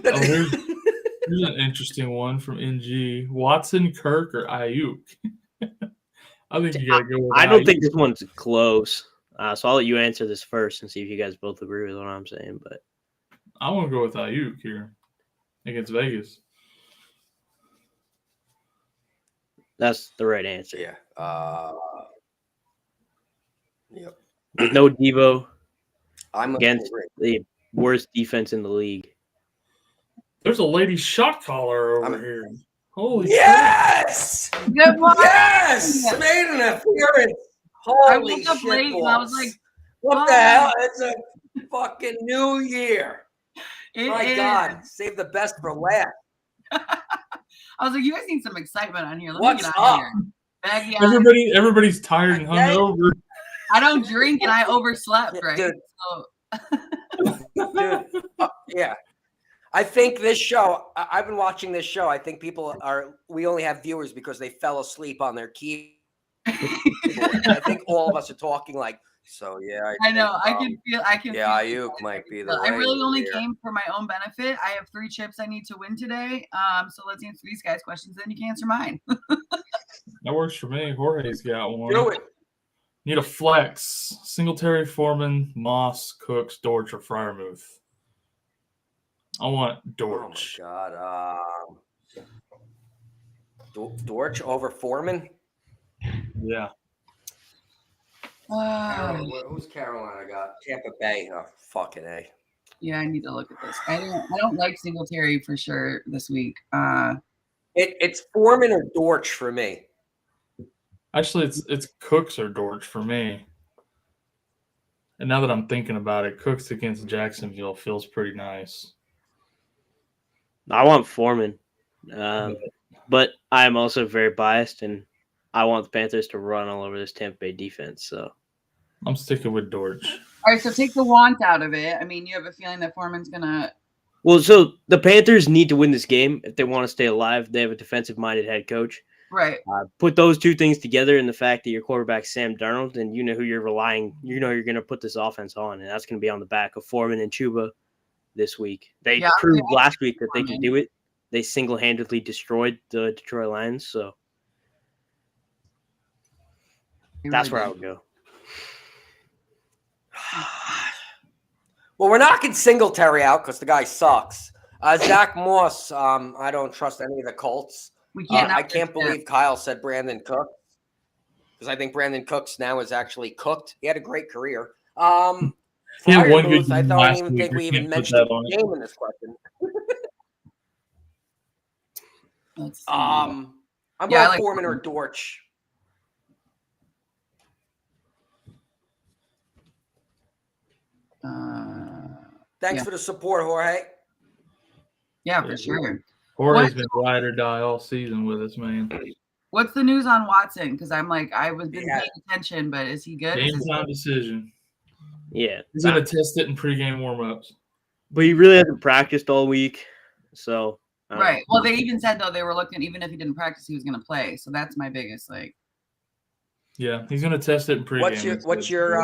Speaker 2: Oh, here's an interesting one from NG. Watson, Kirk, or Ayuk? I think you gotta go with
Speaker 3: I don't
Speaker 2: Ayuk.
Speaker 3: think this one's close. So I'll let you answer this first and see if you guys both agree with what I'm saying. But
Speaker 2: I want to go with Ayuk here against Vegas.
Speaker 3: that's the right answer.
Speaker 1: Yeah. Yep.
Speaker 3: With no Devo
Speaker 1: I'm
Speaker 3: against the worst defense in the league.
Speaker 2: There's a lady shot caller over here. Holy
Speaker 1: yes!
Speaker 4: Good morning.
Speaker 1: Yes! Made an appearance. Holy
Speaker 4: I woke up late and I was like,
Speaker 1: what the hell? It's a fucking new year. My God, save the best for last.
Speaker 4: I was like, you guys need some excitement on here. Let
Speaker 1: What's
Speaker 4: me get
Speaker 1: up?
Speaker 4: out of here.
Speaker 2: Everybody's tired and hungover.
Speaker 4: I don't drink and I overslept, right?
Speaker 1: Dude.
Speaker 4: So
Speaker 1: Yeah. I think this show, I've been watching this show. I think we only have viewers because they fell asleep on their keyboard. I think all of us are talking like, so yeah.
Speaker 4: I know. I can feel.
Speaker 1: Yeah, Ayuk might be the.
Speaker 4: I really only
Speaker 1: here.
Speaker 4: came for my own benefit. I have 3 chips I need to win today. So let's answer these guys' questions. Then you can answer mine.
Speaker 2: That works for me. Jorge's got one.
Speaker 1: Do it.
Speaker 2: Need a flex. Singletary, Foreman, Moss, Cooks, Dortch, or Freiermuth. I want Dortch.
Speaker 1: Oh my God. Dortch over Foreman?
Speaker 2: Yeah.
Speaker 1: Who's Carolina got? Tampa Bay. Oh, fucking A.
Speaker 4: Yeah, I need to look at this. I don't like Singletary for sure this week.
Speaker 1: It's Foreman or Dortch for me.
Speaker 2: Actually, it's Cooks or Dortch for me. And now that I'm thinking about it, Cooks against Jacksonville feels pretty nice.
Speaker 3: I want Foreman. But I'm also very biased, and I want the Panthers to run all over this Tampa Bay defense. So
Speaker 2: I'm sticking with Dortch.
Speaker 4: All right, so take the want out of it. I mean, you have a feeling that Foreman's gonna.
Speaker 3: Well, so the Panthers need to win this game if they want to stay alive. They have a defensive-minded head coach.
Speaker 4: Right.
Speaker 3: Put those 2 things together, and the fact that your quarterback's Sam Darnold, and you know who you're relying. You know you're going to put this offense on, and that's going to be on the back of Foreman and Chuba this week. They proved last week that they could do it. They single-handedly destroyed the Detroit Lions, so that's where I would go.
Speaker 1: Well, we're knocking Singletary out because the guy sucks. Zach Moss. I don't trust any of the Colts.
Speaker 4: We can't.
Speaker 1: I can't believe Kyle said Brandon Cooks, because I think Brandon Cooks now is actually cooked. He had a great career.
Speaker 2: He had
Speaker 1: Flyer
Speaker 2: one good
Speaker 1: moves, I
Speaker 2: game
Speaker 1: don't
Speaker 2: last
Speaker 1: even
Speaker 2: week.
Speaker 1: think we
Speaker 2: I
Speaker 1: even
Speaker 2: can't put
Speaker 1: mentioned
Speaker 2: that
Speaker 1: the
Speaker 2: on it.
Speaker 1: game in this question.
Speaker 4: Let's see.
Speaker 1: I'm
Speaker 4: Yeah,
Speaker 1: going
Speaker 4: I like
Speaker 1: Foreman or
Speaker 4: Foreman.
Speaker 1: Dortch. Thanks
Speaker 4: Yeah.
Speaker 1: for the support, Jorge.
Speaker 4: Yeah, for sure.
Speaker 2: Jorge's been ride or die all season with us, man.
Speaker 4: What's the news on Watson? Because I'm like, I was been
Speaker 1: Yeah.
Speaker 4: paying attention, but is he good?
Speaker 2: Game time decision.
Speaker 3: Yeah.
Speaker 2: He's going to test it in pregame warm-ups.
Speaker 3: But he really hasn't practiced all week. So
Speaker 4: Right. Well, they even said, though, they were looking, even if he didn't practice, he was going to play. So that's my biggest, like.
Speaker 2: Yeah, he's going to test it in pregame.
Speaker 1: What's your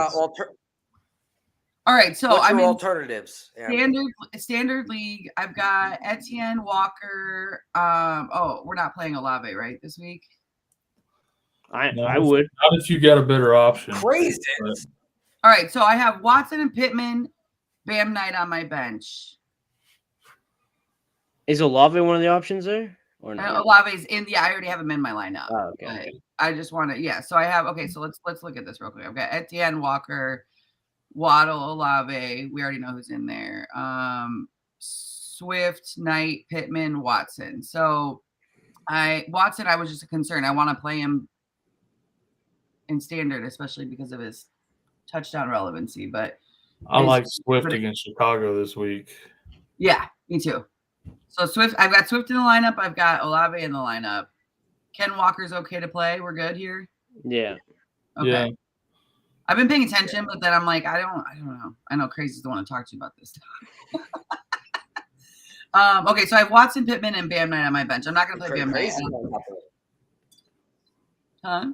Speaker 4: All right. So
Speaker 1: what's
Speaker 4: I'm
Speaker 1: your
Speaker 4: in
Speaker 1: alternatives? Yeah.
Speaker 4: standard league. I've got Etienne, Walker. We're not playing Olave, right, this week?
Speaker 3: I would.
Speaker 2: Not if you got a better option.
Speaker 1: Crazy.
Speaker 4: All right. So I have Watson and Pittman, Bam Knight on my bench.
Speaker 3: Is Olave one of the options there? Or not?
Speaker 4: Olave's in the. I already have him in my lineup.
Speaker 3: Oh, okay.
Speaker 4: I just want to. Yeah. So I have. Okay. So let's look at this real quick. I've got Etienne, Walker, Waddle, Olave. We already know who's in there. Swift, Knight, Pittman, Watson. So Watson, I was just a concern. I want to play him in standard, especially because of his touchdown relevancy. But
Speaker 2: I like Swift against Chicago this week.
Speaker 4: Yeah, me too. So Swift, I've got Swift in the lineup. I've got Olave in the lineup. Ken Walker's okay to play. We're good here.
Speaker 3: Yeah.
Speaker 4: Okay.
Speaker 2: Yeah.
Speaker 4: I've been paying attention, but then I'm like, I don't know. I know Crazy's the one to talk to you about this stuff. Okay, so I have Watson, Pittman, and Bam Knight on my bench. I'm not going to play Bam Knight. Huh?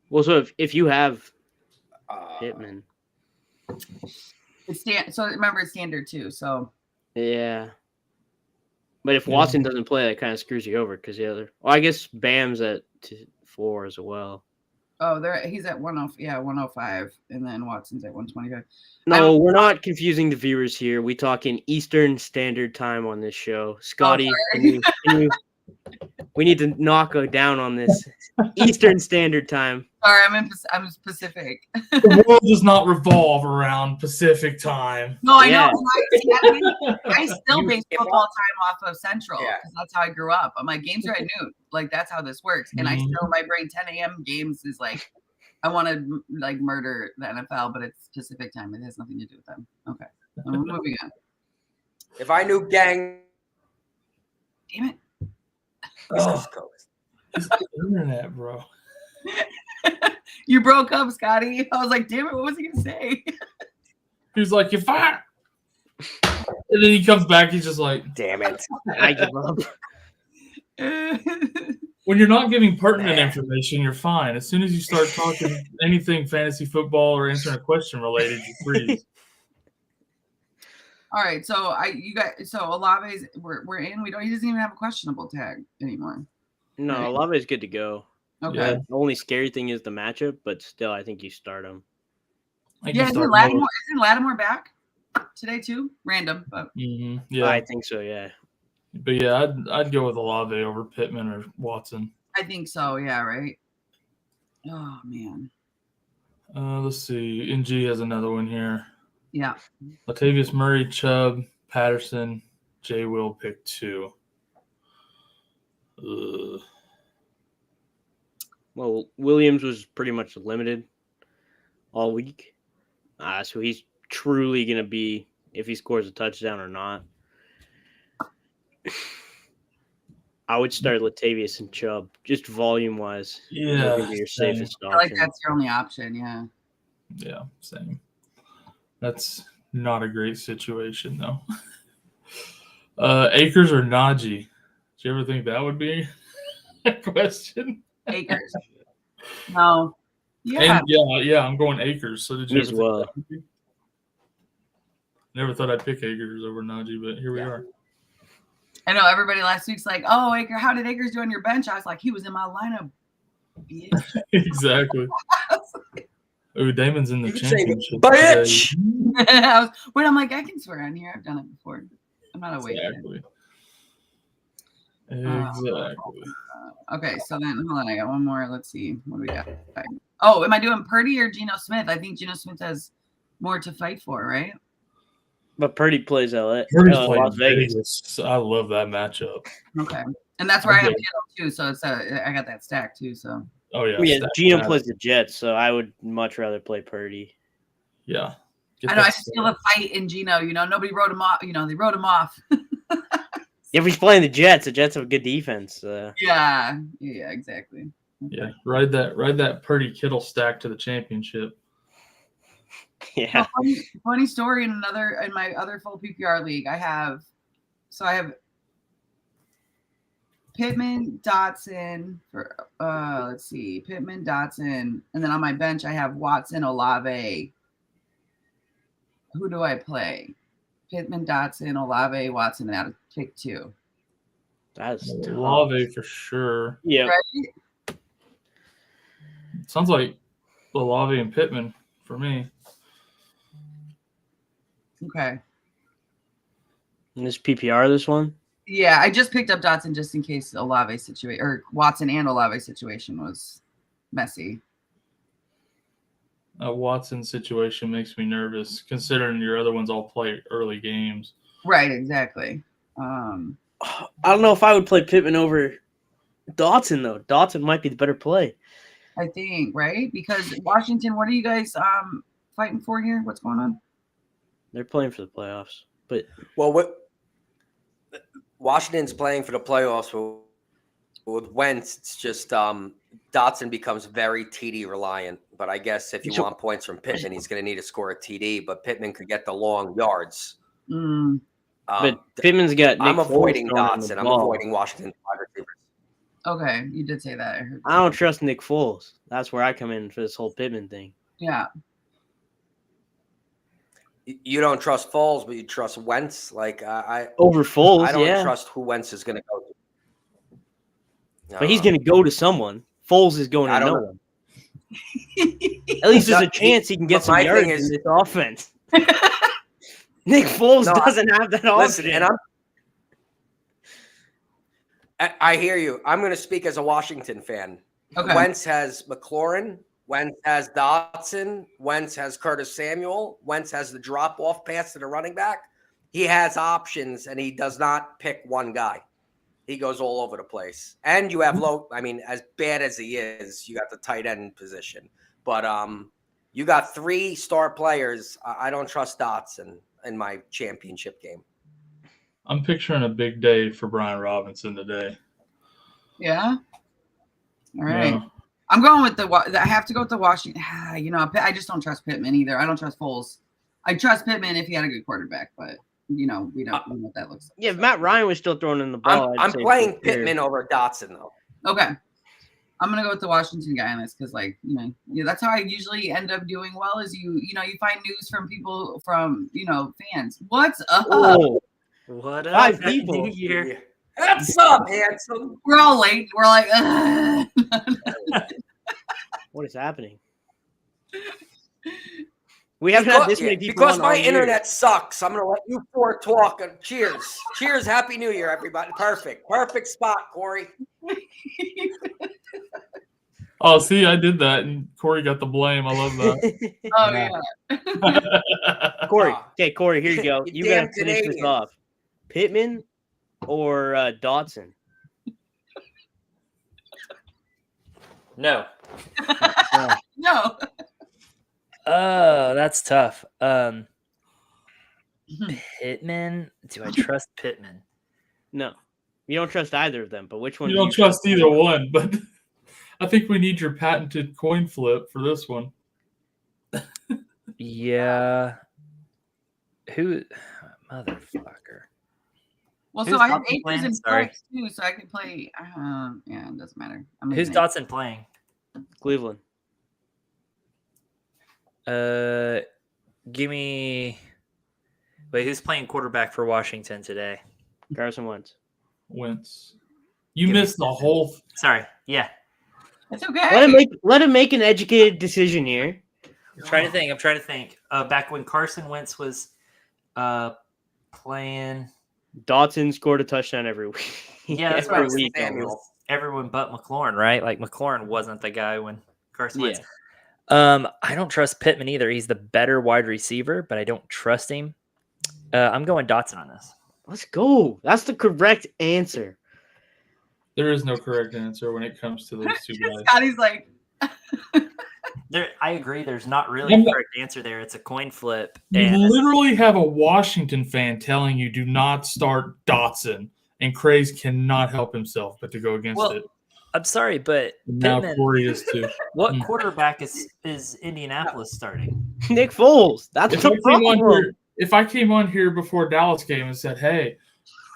Speaker 3: Well, so if you have Pittman,
Speaker 4: So remember, it's standard too. So
Speaker 3: yeah. But if Watson doesn't play, that kind of screws you over because the other. Well, I guess Bam's at 4 as well.
Speaker 4: Oh, he's at 105, and then Watson's at 125.
Speaker 3: No, we're not confusing the viewers here. We talk in Eastern Standard Time on this show. Scotty, we need to knock down on this Eastern Standard Time.
Speaker 4: Sorry, I'm Pacific.
Speaker 2: The world does not revolve around Pacific time.
Speaker 4: No, I know. I still base football time off of Central because that's how I grew up. I'm like, games are at noon. Like, that's how this works. And I still, my brain, 10 a.m. games is like, I want to like murder the NFL, but it's Pacific time. It has nothing to do with them. Okay. I'm moving on.
Speaker 1: If I knew gang.
Speaker 4: Damn it.
Speaker 2: Oh, it's the internet, bro.
Speaker 4: You broke up, Scotty. I was like, damn it, what was he gonna say?
Speaker 2: He's like, if I, and then he comes back, he's just like,
Speaker 1: damn it.
Speaker 3: I give up.
Speaker 2: When you're not giving pertinent information, you're fine. As soon as you start talking anything fantasy football or answering a question related, you freeze.
Speaker 4: All right, so Olave's we're in. He doesn't even have a questionable tag anymore.
Speaker 3: No,
Speaker 4: right?
Speaker 3: Olave is good to go.
Speaker 4: Okay.
Speaker 2: Yeah.
Speaker 3: The only scary thing is the matchup, but still, I think you start him.
Speaker 4: Isn't Lattimore back today too? Random, but
Speaker 2: yeah,
Speaker 3: I think so. Yeah.
Speaker 2: But yeah, I'd go with Olave over Pittman or Watson.
Speaker 4: I think so. Yeah. Right. Oh man.
Speaker 2: Let's see. NG has another one here.
Speaker 4: Yeah.
Speaker 2: Latavius Murray, Chubb, Patterson, J. Will pick 2.
Speaker 3: Well, Williams was pretty much limited all week. So he's truly going to be, if he scores a touchdown or not. I would start Latavius and Chubb, just volume-wise.
Speaker 2: Yeah.
Speaker 3: Be your safest option.
Speaker 4: I like that's your only option, yeah.
Speaker 2: Yeah, same. That's not a great situation, though. Akers or Najee? Did you ever think that would be a question?
Speaker 4: Akers. No. Yeah.
Speaker 2: And yeah, I'm going Akers. So did you
Speaker 3: Me as well.
Speaker 2: Never thought I'd pick Akers over Najee, but here we are.
Speaker 4: I know everybody last week's like, oh, Akers, how did Akers do on your bench? I was like, he was in my lineup. Bitch.
Speaker 2: Exactly. Ooh, Damon's in the championship.
Speaker 1: Bitch!
Speaker 4: But I'm like, I can swear on here. I've done it before. I'm not awake yet.
Speaker 2: Exactly.
Speaker 4: Okay, so then hold on, I got one more. Let's see. What do we got? Oh, am I doing Purdy or Geno Smith? I think Geno Smith has more to fight for, right?
Speaker 3: But Purdy plays LA.
Speaker 2: Purdy's
Speaker 3: Las
Speaker 2: playing
Speaker 3: Vegas.
Speaker 2: Vegas. I love that matchup.
Speaker 4: Okay. And that's where I have Kittle too, so it's I got that stack too, so.
Speaker 2: Oh yeah.
Speaker 3: Yeah, Geno plays the Jets, so I would much rather play Purdy.
Speaker 2: Yeah.
Speaker 4: I know. I just feel a fight in Geno. Nobody wrote him off. They wrote him off.
Speaker 3: If he's playing the Jets have a good defense.
Speaker 4: Yeah, exactly. Okay.
Speaker 2: Yeah, ride that Purdy Kittle stack to the championship.
Speaker 3: Yeah.
Speaker 4: Funny story in my other full PPR league. I have Pittman, Dotson for let's see, Pittman, Dotson, and then on my bench I have Watson, Olave. Who do I play? Pittman, Dotson, Olave, Watson, and out of pick 2.
Speaker 3: That's
Speaker 2: Olave for sure.
Speaker 3: Yeah.
Speaker 4: Right?
Speaker 2: Sounds like Olave and Pittman for me.
Speaker 4: Okay.
Speaker 3: And this PPR, this one?
Speaker 4: Yeah, I just picked up Dotson just in case Olave situation or Watson and Olave situation was messy.
Speaker 2: Watson situation makes me nervous, considering your other ones all play early games.
Speaker 4: Right, exactly.
Speaker 3: I don't know if I would play Pittman over Dotson though. Dotson might be the better play.
Speaker 4: I think, right? Because Washington, what are you guys fighting for here? What's going on?
Speaker 3: They're playing for the playoffs, but
Speaker 1: what Washington's playing for the playoffs with Wentz. It's just Dotson becomes very TD reliant. But I guess if you want points from Pittman, he's going to need to score a TD. But Pittman could get the long yards.
Speaker 3: But Pittman's got.
Speaker 1: I'm avoiding Dotson. I'm avoiding Washington wide receivers.
Speaker 4: Okay, you did say that.
Speaker 3: I don't trust Nick Foles. That's where I come in for this whole Pittman thing.
Speaker 4: Yeah.
Speaker 1: You don't trust Foles, but you trust Wentz. Like I
Speaker 3: over Foles.
Speaker 1: I don't trust who Wentz is going to go to.
Speaker 3: But he's going to go to someone. Foles is going to no one. At least there's a chance he can get some yards in this offense. Nick Foles doesn't have that option.
Speaker 1: Listen, and I hear you. I'm going to speak as a Washington fan.
Speaker 4: Okay.
Speaker 1: Wentz has McLaurin. Wentz has Dotson. Wentz has Curtis Samuel. Wentz has the drop-off pass to the running back. He has options, and he does not pick one guy. He goes all over the place. And you have as bad as he is, you got the tight end position. But you got 3 star players. I don't trust Dotson in my championship game.
Speaker 2: I'm picturing a big day for Brian Robinson today.
Speaker 4: Yeah. All right.
Speaker 2: Yeah.
Speaker 4: I'm going with I have to go with the Washington. I just don't trust Pittman either. I don't trust Foles. I trust Pittman if he had a good quarterback, but we don't know what that looks like.
Speaker 3: Yeah, if Matt Ryan was still throwing in the ball.
Speaker 1: I'm playing Pittman over Dotson though.
Speaker 4: Okay. I'm gonna go with the Washington guy on this because, that's how I usually end up doing well. Is you find news from people from fans. What's up?
Speaker 3: Oh,
Speaker 5: what up?
Speaker 3: 5 people.
Speaker 5: New year.
Speaker 1: What's up, handsome?
Speaker 4: We're all late. We're like, ugh.
Speaker 3: What is happening? We haven't had this many people
Speaker 1: because
Speaker 3: on
Speaker 1: my
Speaker 3: all year.
Speaker 1: internet sucks. I'm gonna let you 4 talk. Cheers, cheers, happy New Year, everybody. Perfect spot, Corey.
Speaker 2: Oh, see, I did that, and Corey got the blame. I love that.
Speaker 4: Oh yeah.
Speaker 3: Corey. Okay, Corey, here you go.
Speaker 1: You
Speaker 3: You got to
Speaker 1: damn
Speaker 3: finish this
Speaker 1: Canadian.
Speaker 3: off. Pittman or Dotson?
Speaker 5: No.
Speaker 4: No.
Speaker 5: Oh, that's tough. Pittman. Do I trust Pittman?
Speaker 3: No. You don't trust either of them, but which one?
Speaker 2: You don't trust either one, but I think we need your patented coin flip for this one.
Speaker 5: Yeah. Who? Motherfucker.
Speaker 4: Well,
Speaker 5: Who's
Speaker 4: so I have
Speaker 5: Dotson
Speaker 4: Akers
Speaker 5: playing?
Speaker 4: and
Speaker 5: Sorry.
Speaker 4: Brooks too, so I could play. Yeah, it doesn't matter.
Speaker 5: Who's Dotson playing?
Speaker 3: Cleveland.
Speaker 5: Give me. Wait, who's playing quarterback for Washington today?
Speaker 3: Carson Wentz.
Speaker 2: Wentz. You
Speaker 5: Give me
Speaker 2: missed the whole.
Speaker 5: Sorry. Yeah.
Speaker 4: It's okay.
Speaker 3: Let him make an educated decision here.
Speaker 5: I'm trying to think. Back when Carson Wentz was playing,
Speaker 3: Dotson scored a touchdown every week.
Speaker 5: Yeah, that's what I
Speaker 3: every
Speaker 5: was
Speaker 3: week.
Speaker 5: thinking.
Speaker 1: Samuel.
Speaker 5: Was everyone but McLaurin, right? Like McLaurin wasn't the guy when Carson Wentz.
Speaker 3: Yeah.
Speaker 5: I don't trust Pittman either. He's the better wide receiver, but I don't trust him. I'm going Dotson on this.
Speaker 3: Let's go. That's the correct answer.
Speaker 2: There is no correct answer when it comes to those two guys.
Speaker 4: Scotty's like,
Speaker 5: I agree. There's not really a correct answer there. It's a coin flip.
Speaker 2: You
Speaker 5: And
Speaker 2: literally have a Washington fan telling you do not start Dotson, and Craze cannot help himself but to go against it.
Speaker 5: I'm sorry, but
Speaker 2: And now
Speaker 5: Pittman,
Speaker 2: Corey is too.
Speaker 5: what quarterback is Indianapolis starting?
Speaker 3: Nick Foles. That's
Speaker 2: If
Speaker 3: the
Speaker 2: I came on
Speaker 3: problem.
Speaker 2: here, if I came on here before Dallas game and said, "Hey,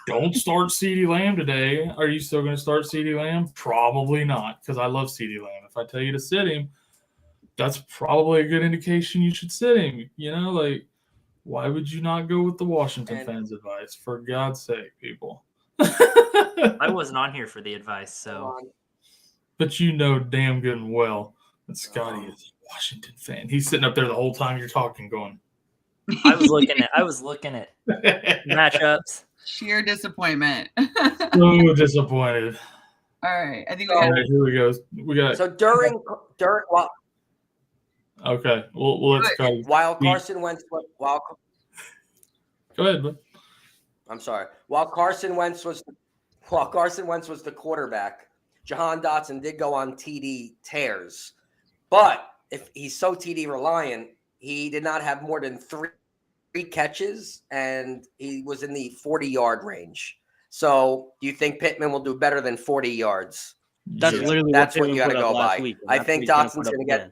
Speaker 2: don't start CeeDee Lamb today," are you still going to start CeeDee Lamb? Probably not, because I love CeeDee Lamb. If I tell you to sit him, that's probably a good indication you should sit him. You know, like, why would you not go with the Washington fans' advice? For God's sake, people.
Speaker 5: I wasn't on here for the advice, so
Speaker 2: But you know damn good and well that Scotty is a Washington fan. He's sitting up there the whole time you're talking, going.
Speaker 5: I was looking at matchups.
Speaker 4: sheer disappointment.
Speaker 2: So disappointed.
Speaker 4: All right. I think we
Speaker 2: All
Speaker 4: got
Speaker 2: right, here we go. We got.
Speaker 1: So during
Speaker 2: Okay, we'll let Scotty.
Speaker 1: while Carson Wentz while
Speaker 2: Go ahead, bud.
Speaker 1: I'm sorry. While Carson Wentz was the quarterback, Jahan Dotson did go on TD tears. But if he's so TD reliant, he did not have more than three catches, and he was in the 40-yard range. So do you think Pittman will do better than 40 yards?
Speaker 3: That's literally
Speaker 1: That's what
Speaker 3: Pittman
Speaker 1: you got to
Speaker 3: put up
Speaker 1: go
Speaker 3: last
Speaker 1: by.
Speaker 3: week, and
Speaker 1: I
Speaker 3: that's
Speaker 1: think
Speaker 3: what he's
Speaker 1: Dotson's
Speaker 3: put
Speaker 1: going to
Speaker 3: up
Speaker 1: get
Speaker 3: again.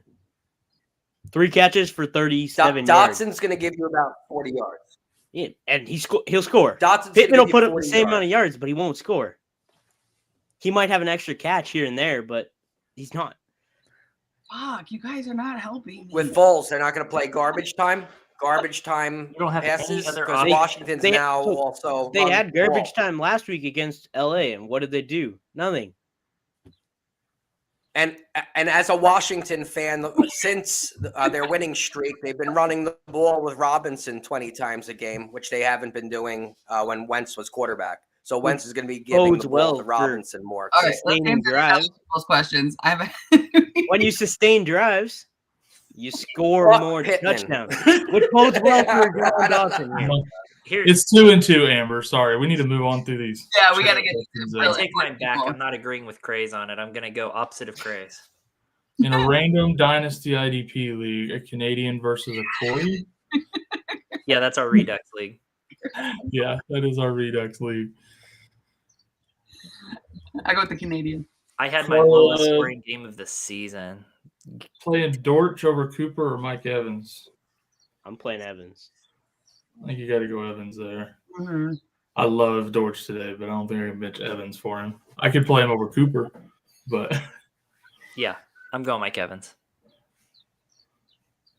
Speaker 3: 3 catches for 37 yards.
Speaker 1: Dotson's going to give you about 40 yards.
Speaker 3: Yeah, and he'll score.
Speaker 1: Dotson's
Speaker 3: Pittman will
Speaker 1: gonna give you
Speaker 3: put up the
Speaker 1: 40
Speaker 3: same amount
Speaker 1: yards.
Speaker 3: of yards, but he won't score. He might have an extra catch here and there, but he's not.
Speaker 4: fuck. You guys are not helping me.
Speaker 1: With Foles, they're not going to play garbage time. Garbage time
Speaker 5: You don't have any
Speaker 1: passes
Speaker 5: other
Speaker 1: because
Speaker 5: option.
Speaker 1: Washington's
Speaker 3: They-
Speaker 1: now
Speaker 3: so
Speaker 1: also
Speaker 3: They
Speaker 1: run
Speaker 3: had
Speaker 1: the
Speaker 3: garbage
Speaker 1: ball.
Speaker 3: time last week against LA, and what did they do? Nothing.
Speaker 1: And as a Washington fan, since their winning streak, they've been running the ball with Robinson 20 times a game, which they haven't been doing when Wentz was quarterback. So Wentz is going to be giving
Speaker 3: bodes
Speaker 1: the ball
Speaker 3: well
Speaker 1: to
Speaker 3: for-
Speaker 1: Robinson more.
Speaker 4: All right, let's
Speaker 3: sustaining
Speaker 4: answer
Speaker 3: drives.
Speaker 4: those questions. I have
Speaker 3: When you sustain drives, you score
Speaker 1: Fuck
Speaker 3: more
Speaker 1: Pittman.
Speaker 3: touchdowns, which bodes well for Jahan Dotson here.
Speaker 5: Here,
Speaker 2: It's 2-2, Amber. Sorry, we need to move on through these.
Speaker 4: Yeah, we got to get
Speaker 2: questions
Speaker 5: I
Speaker 2: out.
Speaker 5: take mine back. I'm not agreeing with Craze on it. I'm going to go opposite of Craze.
Speaker 2: In a random Dynasty IDP league, a Canadian versus a Corey.
Speaker 5: Yeah, that's our Redux League.
Speaker 2: Yeah, that is our Redux league.
Speaker 4: I go with the Canadian.
Speaker 5: I had my
Speaker 2: Carla-
Speaker 5: lowest scoring game of the season.
Speaker 2: Playing Dortch over Cooper or Mike Evans.
Speaker 3: I'm playing Evans.
Speaker 2: I think you got to go Evans there.
Speaker 4: Mm-hmm.
Speaker 2: I love Dortch today, but I don't think I can bench Evans for him. I could play him over Cooper, but
Speaker 5: Yeah, I'm going Mike Evans.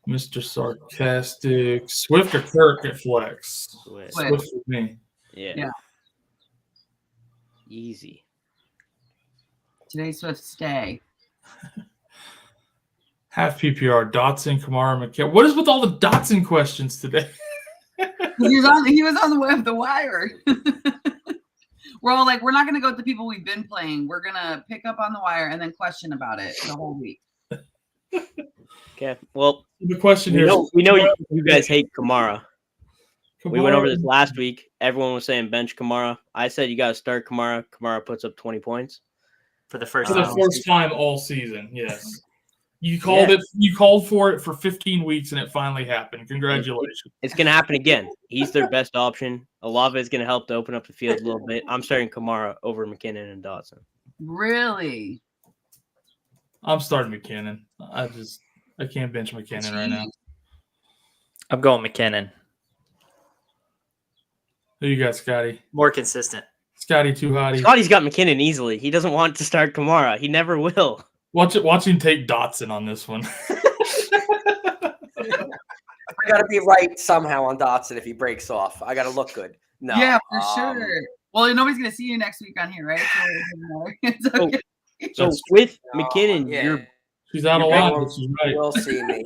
Speaker 2: Mr. Sarcastic, Swift or Kirk at flex?
Speaker 3: Swift.
Speaker 2: Swift with me.
Speaker 3: Yeah. Easy.
Speaker 4: Today's Swift stay.
Speaker 2: Half PPR, Dotson, Kamara, McKell. What is with all the Dotson questions today?
Speaker 4: He was on the wire. We're all like, we're not gonna go with the people we've been playing. We're gonna pick up on the wire and then question about it the whole week.
Speaker 3: Okay. Well,
Speaker 2: The question
Speaker 3: we
Speaker 2: here
Speaker 3: know you guys hate Kamara. We went over this
Speaker 2: Kamara-
Speaker 3: last week. Everyone was saying bench Kamara. I said you got to start Kamara. Kamara puts up 20 points.
Speaker 5: For the first
Speaker 2: For the
Speaker 5: time.
Speaker 2: first time all season, yes. You called it. You called for it for 15 weeks, and it finally happened. Congratulations.
Speaker 3: It's going to happen again. He's their best option. Olave is going to help to open up the field a little bit. I'm starting Kamara over McKinnon and Dotson.
Speaker 4: Really?
Speaker 2: I'm starting McKinnon. I can't bench McKinnon right now.
Speaker 5: I'm going McKinnon.
Speaker 2: Who you got, Scotty?
Speaker 5: More consistent.
Speaker 2: Scotty too hotty.
Speaker 3: Scotty's got McKinnon easily. He doesn't want to start Kamara. He never will.
Speaker 2: Watch him take Dotson on this one.
Speaker 1: I got to be right somehow on Dotson if he breaks off. I got to look good. No.
Speaker 4: Yeah, for sure. Well, nobody's gonna see you next week on here, right? So it's okay.
Speaker 3: So
Speaker 2: That's-
Speaker 3: with
Speaker 1: No,
Speaker 3: McKinnon,
Speaker 1: yeah.
Speaker 3: you're
Speaker 2: She's out of
Speaker 1: You're
Speaker 2: line,
Speaker 1: right.
Speaker 2: but she's right.
Speaker 1: You'll see me.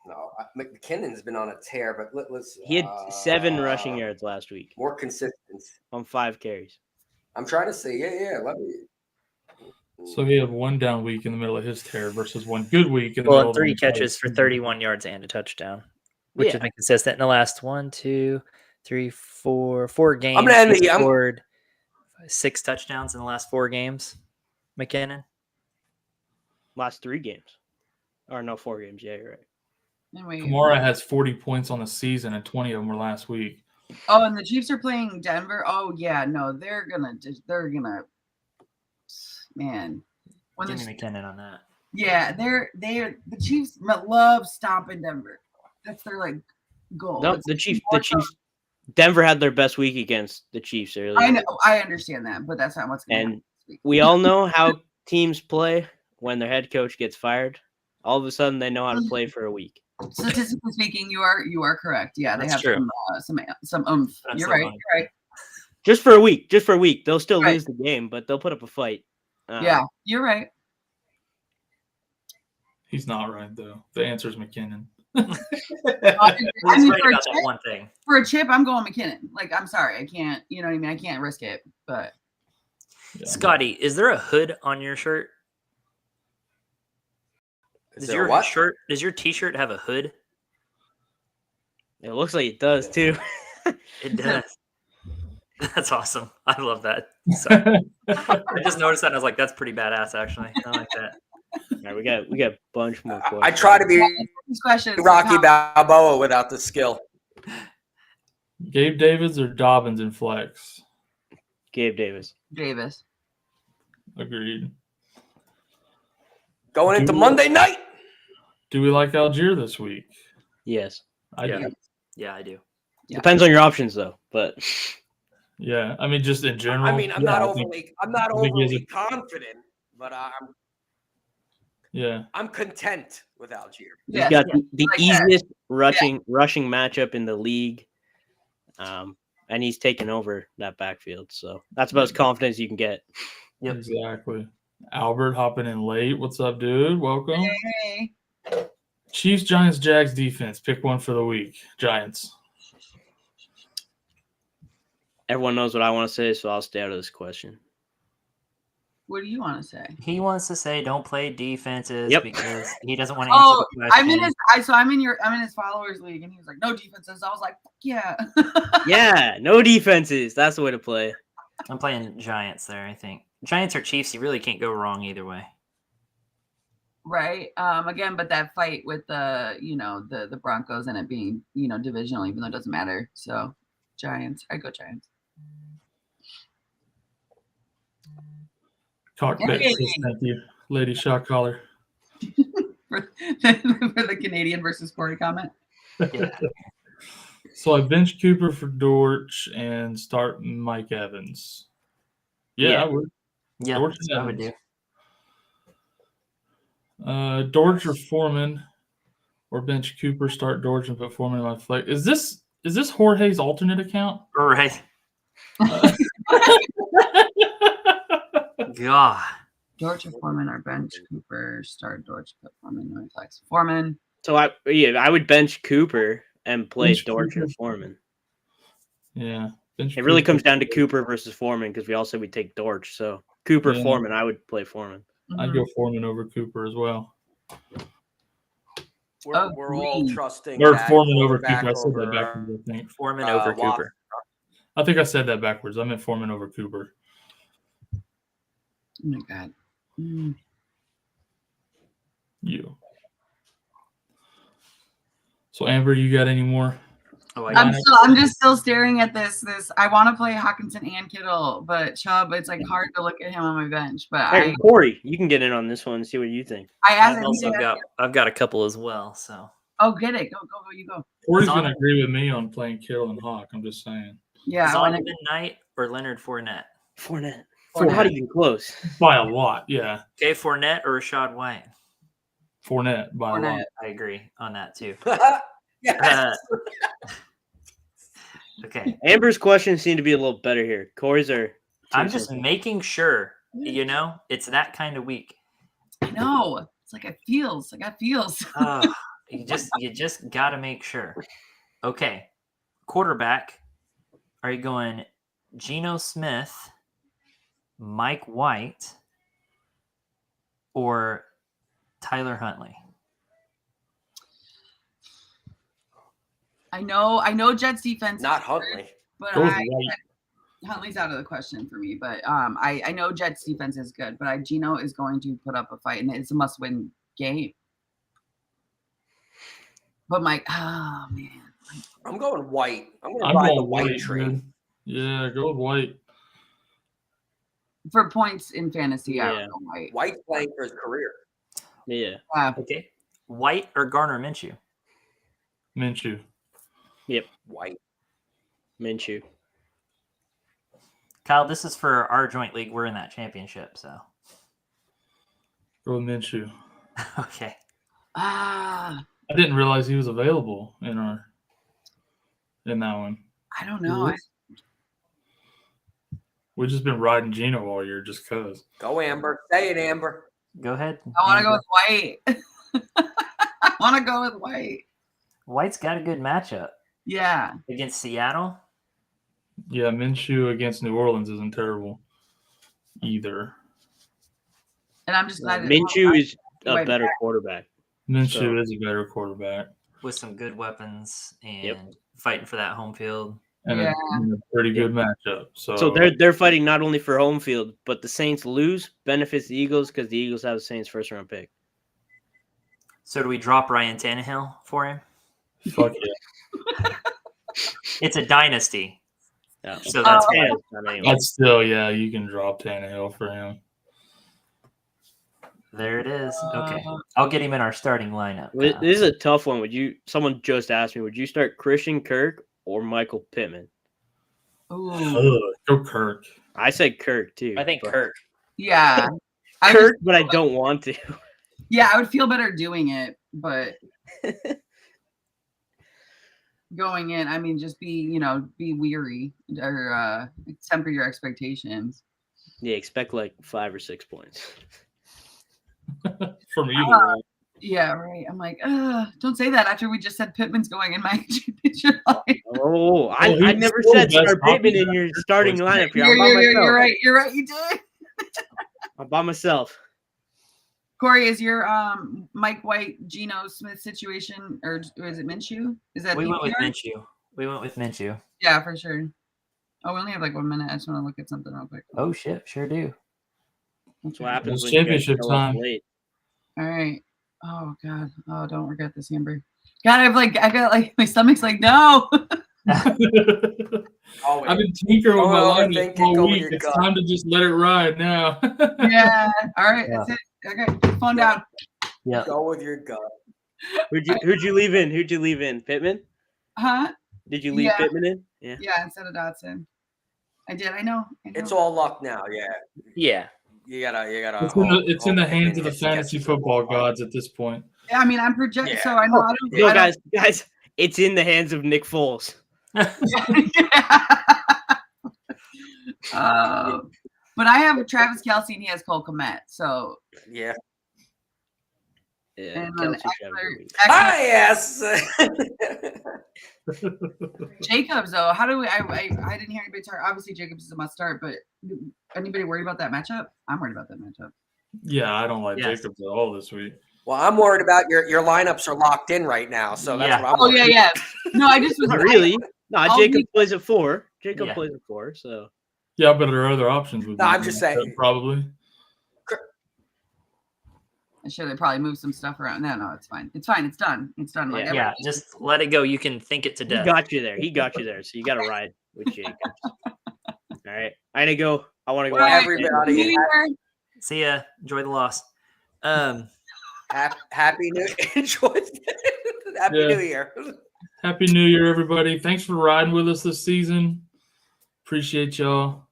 Speaker 1: No. No, McKinnon's been on a tear, but let's.
Speaker 3: He had 7 rushing yards last week
Speaker 1: More consistent
Speaker 3: on 5 carries.
Speaker 1: I'm trying to say, let me.
Speaker 2: So he had one down week in the middle of his tear versus one good week in the middle
Speaker 5: Well,
Speaker 2: of
Speaker 5: 3 catches for 31 yards and a touchdown, which has been consistent in the last 4 games.
Speaker 1: I'm gonna end
Speaker 5: He scored 6 touchdowns in the last 4 games. McKinnon.
Speaker 3: Last 3 games. Or no, 4 games. Yeah, you're right.
Speaker 2: Kamara has 40 points on the season, and 20 of them were last week.
Speaker 4: Oh, and the Chiefs are playing Denver. Oh yeah, no, they're gonna. Man,
Speaker 5: Give me McKinnon on that.
Speaker 4: Yeah, the Chiefs love stomping Denver. That's their goal.
Speaker 3: No, the Chiefs. Denver had their best week against the Chiefs earlier.
Speaker 4: I know, I understand that, but that's not what's going to happen this week.
Speaker 3: We all know how teams play when their head coach gets fired. All of a sudden, they know how to play for a week.
Speaker 4: Statistically speaking, you are correct. Yeah, they have some oomph. You're right.
Speaker 3: Just for a week. They'll still lose the game, but they'll put up a fight.
Speaker 4: Yeah, you're right.
Speaker 2: He's not right though. The answer is McKinnon.
Speaker 4: For a chip, I'm going McKinnon. I'm sorry, I can't. You know what I mean? I can't risk it. But
Speaker 5: Scotty, is there a hood on your shirt? Does your T-shirt have a hood?
Speaker 3: It looks like it does too.
Speaker 5: It does. That's awesome. I love that. So, I just noticed that and I was like, that's pretty badass actually. I like that.
Speaker 3: All right, we got a bunch more questions.
Speaker 1: I try to be Rocky Balboa without the skill.
Speaker 2: Gabe Davis or Dobbins in flex?
Speaker 3: Gabe Davis.
Speaker 2: Agreed.
Speaker 1: Going into Monday night.
Speaker 2: Do we like Algier this week?
Speaker 3: Yes.
Speaker 2: I do.
Speaker 5: Yeah, I do.
Speaker 3: Yeah. Depends on your options though, but
Speaker 2: yeah, I mean just in general.
Speaker 1: I mean, I'm not overly confident, but I'm content with Algier.
Speaker 3: He's got the easiest rushing matchup in the league. And he's taken over that backfield. So that's about as confident as you can get.
Speaker 2: Yep. Exactly. Albert hopping in late. What's up, dude? Welcome.
Speaker 4: Hey.
Speaker 2: Chiefs, Giants, Jags defense. Pick one for the week. Giants.
Speaker 3: Everyone knows what I want to say, so I'll stay out of this question.
Speaker 4: What do you want to say?
Speaker 5: He wants to say don't play defenses because he doesn't want to
Speaker 4: answer
Speaker 5: the question.
Speaker 4: I'm in his followers league, and he was like, no defenses. I was like, yeah.
Speaker 3: Yeah, no defenses. That's the way to play.
Speaker 5: I'm playing Giants there, I think. Giants or Chiefs, you really can't go wrong either way.
Speaker 4: Right. Again, but that fight with the Broncos and it being, divisional, even though it doesn't matter. So Giants. I go Giants.
Speaker 2: Cockpit, thank you. Lady shot caller.
Speaker 4: for the Canadian versus Corey comment.
Speaker 5: Yeah.
Speaker 2: So I bench Cooper for Dortch and start Mike Evans. Yeah. I would.
Speaker 5: Yeah,
Speaker 2: Dortch
Speaker 5: I would do.
Speaker 2: Dortch or Foreman, or bench Cooper, start Dortch and put Foreman in my flex. Is this Jorge's alternate account?
Speaker 5: Right. God.
Speaker 4: Dortch or Foreman or bench Cooper, start Dortch, put Foreman in my flex. Foreman.
Speaker 3: So I would bench Cooper and play Dortch or Foreman.
Speaker 2: Yeah.
Speaker 3: It really comes down to Cooper versus Foreman because we all said we'd take Dortch. So Cooper, Foreman, I would play Foreman.
Speaker 2: I'd go Foreman over Cooper as well.
Speaker 1: We're all trusting.
Speaker 2: Or Foreman over Cooper. I said that backwards, I think.
Speaker 5: Foreman over Cooper.
Speaker 2: I think I said that backwards. I meant Foreman over Cooper.
Speaker 4: Oh my God.
Speaker 2: You. So Amber, you got any more?
Speaker 5: Oh,
Speaker 4: I'm just still staring at this. I want to play Hawkinson and Kittle, but Chubb, it's hard to look at him on my bench. But
Speaker 3: Corey, you can get in on this one and see what you think.
Speaker 5: I've got a couple as well. So
Speaker 4: get it. Go. You go.
Speaker 2: Corey's gonna agree with me on playing Kittle and Hawk. I'm just saying.
Speaker 4: Yeah.
Speaker 5: Donovan Knight or Leonard Fournette?
Speaker 3: Fournette. Not even close.
Speaker 2: By a lot, yeah.
Speaker 5: Okay, Fournette or Rashad White?
Speaker 2: Fournette by a lot.
Speaker 5: I agree on that too.
Speaker 1: Yes.
Speaker 5: Okay.
Speaker 3: Amber's questions seem to be a little better here. Corey's are.
Speaker 5: I'm just making sure, it's that kind of week.
Speaker 4: I know. It's like it feels.
Speaker 5: You just got to make sure. Okay. Quarterback. Are you going Geno Smith, Mike White, or Tyler Huntley?
Speaker 4: I know Jets defense.
Speaker 1: Not Huntley.
Speaker 4: But
Speaker 2: Go with White.
Speaker 4: Huntley's out of the question for me. But I know Jets defense is good, but Geno is going to put up a fight, and it's a must-win game. But man,
Speaker 1: I'm going White. I'm going
Speaker 2: I'm
Speaker 1: to ride the
Speaker 2: going
Speaker 1: White
Speaker 2: White,
Speaker 1: train.
Speaker 2: dude. Yeah, go with White.
Speaker 4: for points in fantasy, I
Speaker 3: Yeah.
Speaker 4: would go White.
Speaker 1: White playing for his career.
Speaker 3: Yeah.
Speaker 5: Okay. White or Garner Minshew?
Speaker 2: Minshew.
Speaker 1: White.
Speaker 3: Minshew.
Speaker 5: Kyle, this is for our joint league. We're in that championship, so.
Speaker 2: Go with Minshew.
Speaker 5: Okay.
Speaker 4: I
Speaker 2: I didn't realize he was available in that one.
Speaker 4: don't know.
Speaker 2: We've just been riding Geno all year just because.
Speaker 1: Go Amber. Say it, Amber.
Speaker 5: Go ahead.
Speaker 4: I want to go
Speaker 5: Amber.
Speaker 4: with White. I want to go with White.
Speaker 5: White's got a good matchup
Speaker 4: Yeah.
Speaker 5: against Seattle.
Speaker 2: Yeah, Minshew against New Orleans isn't terrible either.
Speaker 4: And I'm just glad that
Speaker 3: Minshew is a
Speaker 4: White
Speaker 3: better
Speaker 4: back.
Speaker 3: quarterback.
Speaker 2: Minshew
Speaker 3: So-
Speaker 2: is a better quarterback
Speaker 5: with some good weapons and
Speaker 3: Yep.
Speaker 5: fighting for that home field.
Speaker 2: and,
Speaker 4: Yeah.
Speaker 2: and a pretty good matchup.
Speaker 3: So they're fighting not only for home field, but the Saints lose benefits the Eagles because the Eagles have the Saints first round pick.
Speaker 5: So do we drop Ryan Tannehill for him?
Speaker 2: fuck yeah.
Speaker 5: It's a dynasty.
Speaker 3: Yeah.
Speaker 5: So that's
Speaker 4: Oh.
Speaker 5: fine.
Speaker 3: Anyway.
Speaker 2: But still, yeah, you can drop Tannehill for him.
Speaker 5: There it is. Okay. I'll get him in our starting lineup.
Speaker 3: This is a tough one. Someone just asked me, would you start Christian Kirk or Michael Pittman?
Speaker 4: Ooh.
Speaker 2: Ugh, go Kirk.
Speaker 3: I said Kirk too.
Speaker 5: I think
Speaker 3: but-
Speaker 5: Kirk.
Speaker 4: Yeah. I
Speaker 3: Kirk, but I don't want to.
Speaker 4: Yeah, I would feel better doing it, but going in, I mean, just be weary or temper your expectations.
Speaker 3: Yeah, expect like 5 or 6 points.
Speaker 2: From either one.
Speaker 4: Yeah, right. I'm like, don't say that after we just said Pittman's going in my championship line.
Speaker 3: Oh, I
Speaker 2: he's
Speaker 3: never
Speaker 2: still
Speaker 3: said
Speaker 2: the best
Speaker 3: start Pittman in
Speaker 2: option.
Speaker 3: your starting lineup here. I'm by
Speaker 4: You're
Speaker 3: myself.
Speaker 4: right. You're right. You did.
Speaker 3: I'm by myself.
Speaker 4: Corey, is your Mike White, Geno Smith situation, or is it Minshew? Is that
Speaker 5: We went with
Speaker 4: PPR?
Speaker 5: Minshew.
Speaker 4: Yeah, for sure. Oh, we only have like 1 minute. I just want to look at something real quick.
Speaker 5: Oh shit, sure do.
Speaker 3: That's what happens
Speaker 2: It's
Speaker 3: when you guys
Speaker 2: championship
Speaker 3: show up
Speaker 2: time.
Speaker 3: late.
Speaker 4: All right. Oh God. Oh, don't regret this, Amber. God, I got like my stomach's like no.
Speaker 1: Always.
Speaker 2: I've been tinkering with my
Speaker 1: Don't
Speaker 2: lineup
Speaker 1: overthink it,
Speaker 2: all
Speaker 1: go with
Speaker 2: week.
Speaker 1: your
Speaker 2: It's
Speaker 1: gut.
Speaker 2: time to just let it ride now.
Speaker 4: Yeah. All right. That's it. Okay. Phone down.
Speaker 5: Yeah.
Speaker 1: Go with your gut.
Speaker 3: Who'd you leave in? Who'd you leave in? Pittman?
Speaker 4: Huh?
Speaker 3: Did you leave
Speaker 4: Yeah.
Speaker 3: Pittman in? Yeah.
Speaker 4: Yeah, instead of Dotson. I did. I know.
Speaker 1: It's all luck now. Yeah.
Speaker 3: Yeah.
Speaker 1: You gotta.
Speaker 2: It's in the hands of the
Speaker 1: Pittman hits
Speaker 2: fantasy
Speaker 1: gets
Speaker 2: football
Speaker 1: the ball.
Speaker 2: gods at this point.
Speaker 4: I mean, I'm projecting,
Speaker 1: Yeah.
Speaker 4: so I know. I don't.
Speaker 3: No,
Speaker 4: I don't-
Speaker 3: guys, it's in the hands of Nick Foles.
Speaker 4: But I have Travis Kelce and he has Cole Kmet. So
Speaker 1: Yeah.
Speaker 3: Yeah,
Speaker 4: and then
Speaker 3: Kelsey should have a good week.
Speaker 1: Ah, yes.
Speaker 4: Jacobs though, how do we? I didn't hear anybody talk. Obviously, Jacobs is a must start, but anybody worried about that matchup? I'm worried about that matchup.
Speaker 2: Yeah, I don't like
Speaker 5: Yes.
Speaker 2: Jacobs at all this week.
Speaker 1: Well, I'm worried about your lineups are locked in right now, so that's
Speaker 5: Yeah.
Speaker 1: what I'm.
Speaker 4: Oh
Speaker 1: worried
Speaker 4: yeah. No, I just was
Speaker 3: Not really. No,
Speaker 4: I'll
Speaker 3: Jacob
Speaker 4: leave-
Speaker 3: plays at 4. Jacob
Speaker 5: Yeah.
Speaker 3: plays at 4, so
Speaker 2: Yeah, but there are other options. With
Speaker 1: No,
Speaker 2: me.
Speaker 1: I'm just saying.
Speaker 2: Probably.
Speaker 4: I should have probably moved some stuff around. No, it's fine. It's fine. It's done. It's done. Like
Speaker 3: Yeah.
Speaker 5: Yeah, just let it go. You can think it to
Speaker 3: he
Speaker 5: death.
Speaker 3: got you there. So you got to ride with Jacobs. All right, I gotta go. I want to go.
Speaker 4: All right.
Speaker 1: Everybody,
Speaker 5: See ya. Enjoy the loss.
Speaker 1: happy New enjoy. Happy
Speaker 2: Yeah.
Speaker 1: New Year.
Speaker 2: Happy New Year, everybody. Thanks for riding with us this season. Appreciate y'all.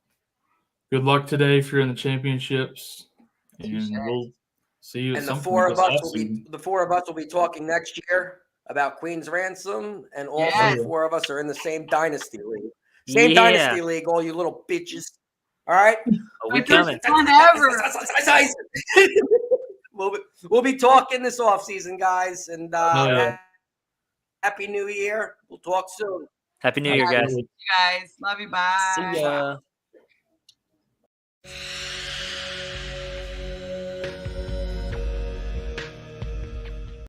Speaker 2: Good luck today if you're in the championships. And
Speaker 4: Touche.
Speaker 2: we'll see you at
Speaker 1: And
Speaker 2: some
Speaker 1: the four
Speaker 2: point
Speaker 1: of
Speaker 2: this
Speaker 1: us will be
Speaker 2: offseason.
Speaker 1: talking next year about Queen's Ransom, and also
Speaker 4: Yes.
Speaker 1: the 4 of us are in the same dynasty league. Same
Speaker 5: Yeah.
Speaker 1: dynasty league, all you little bitches. All right.
Speaker 5: We
Speaker 4: My first
Speaker 5: coming.
Speaker 4: one ever.
Speaker 1: We'll be talking this offseason, guys, and Happy New Year. We'll talk soon.
Speaker 5: Happy New Year, guys.
Speaker 4: Guys, love you. Bye.
Speaker 3: See ya.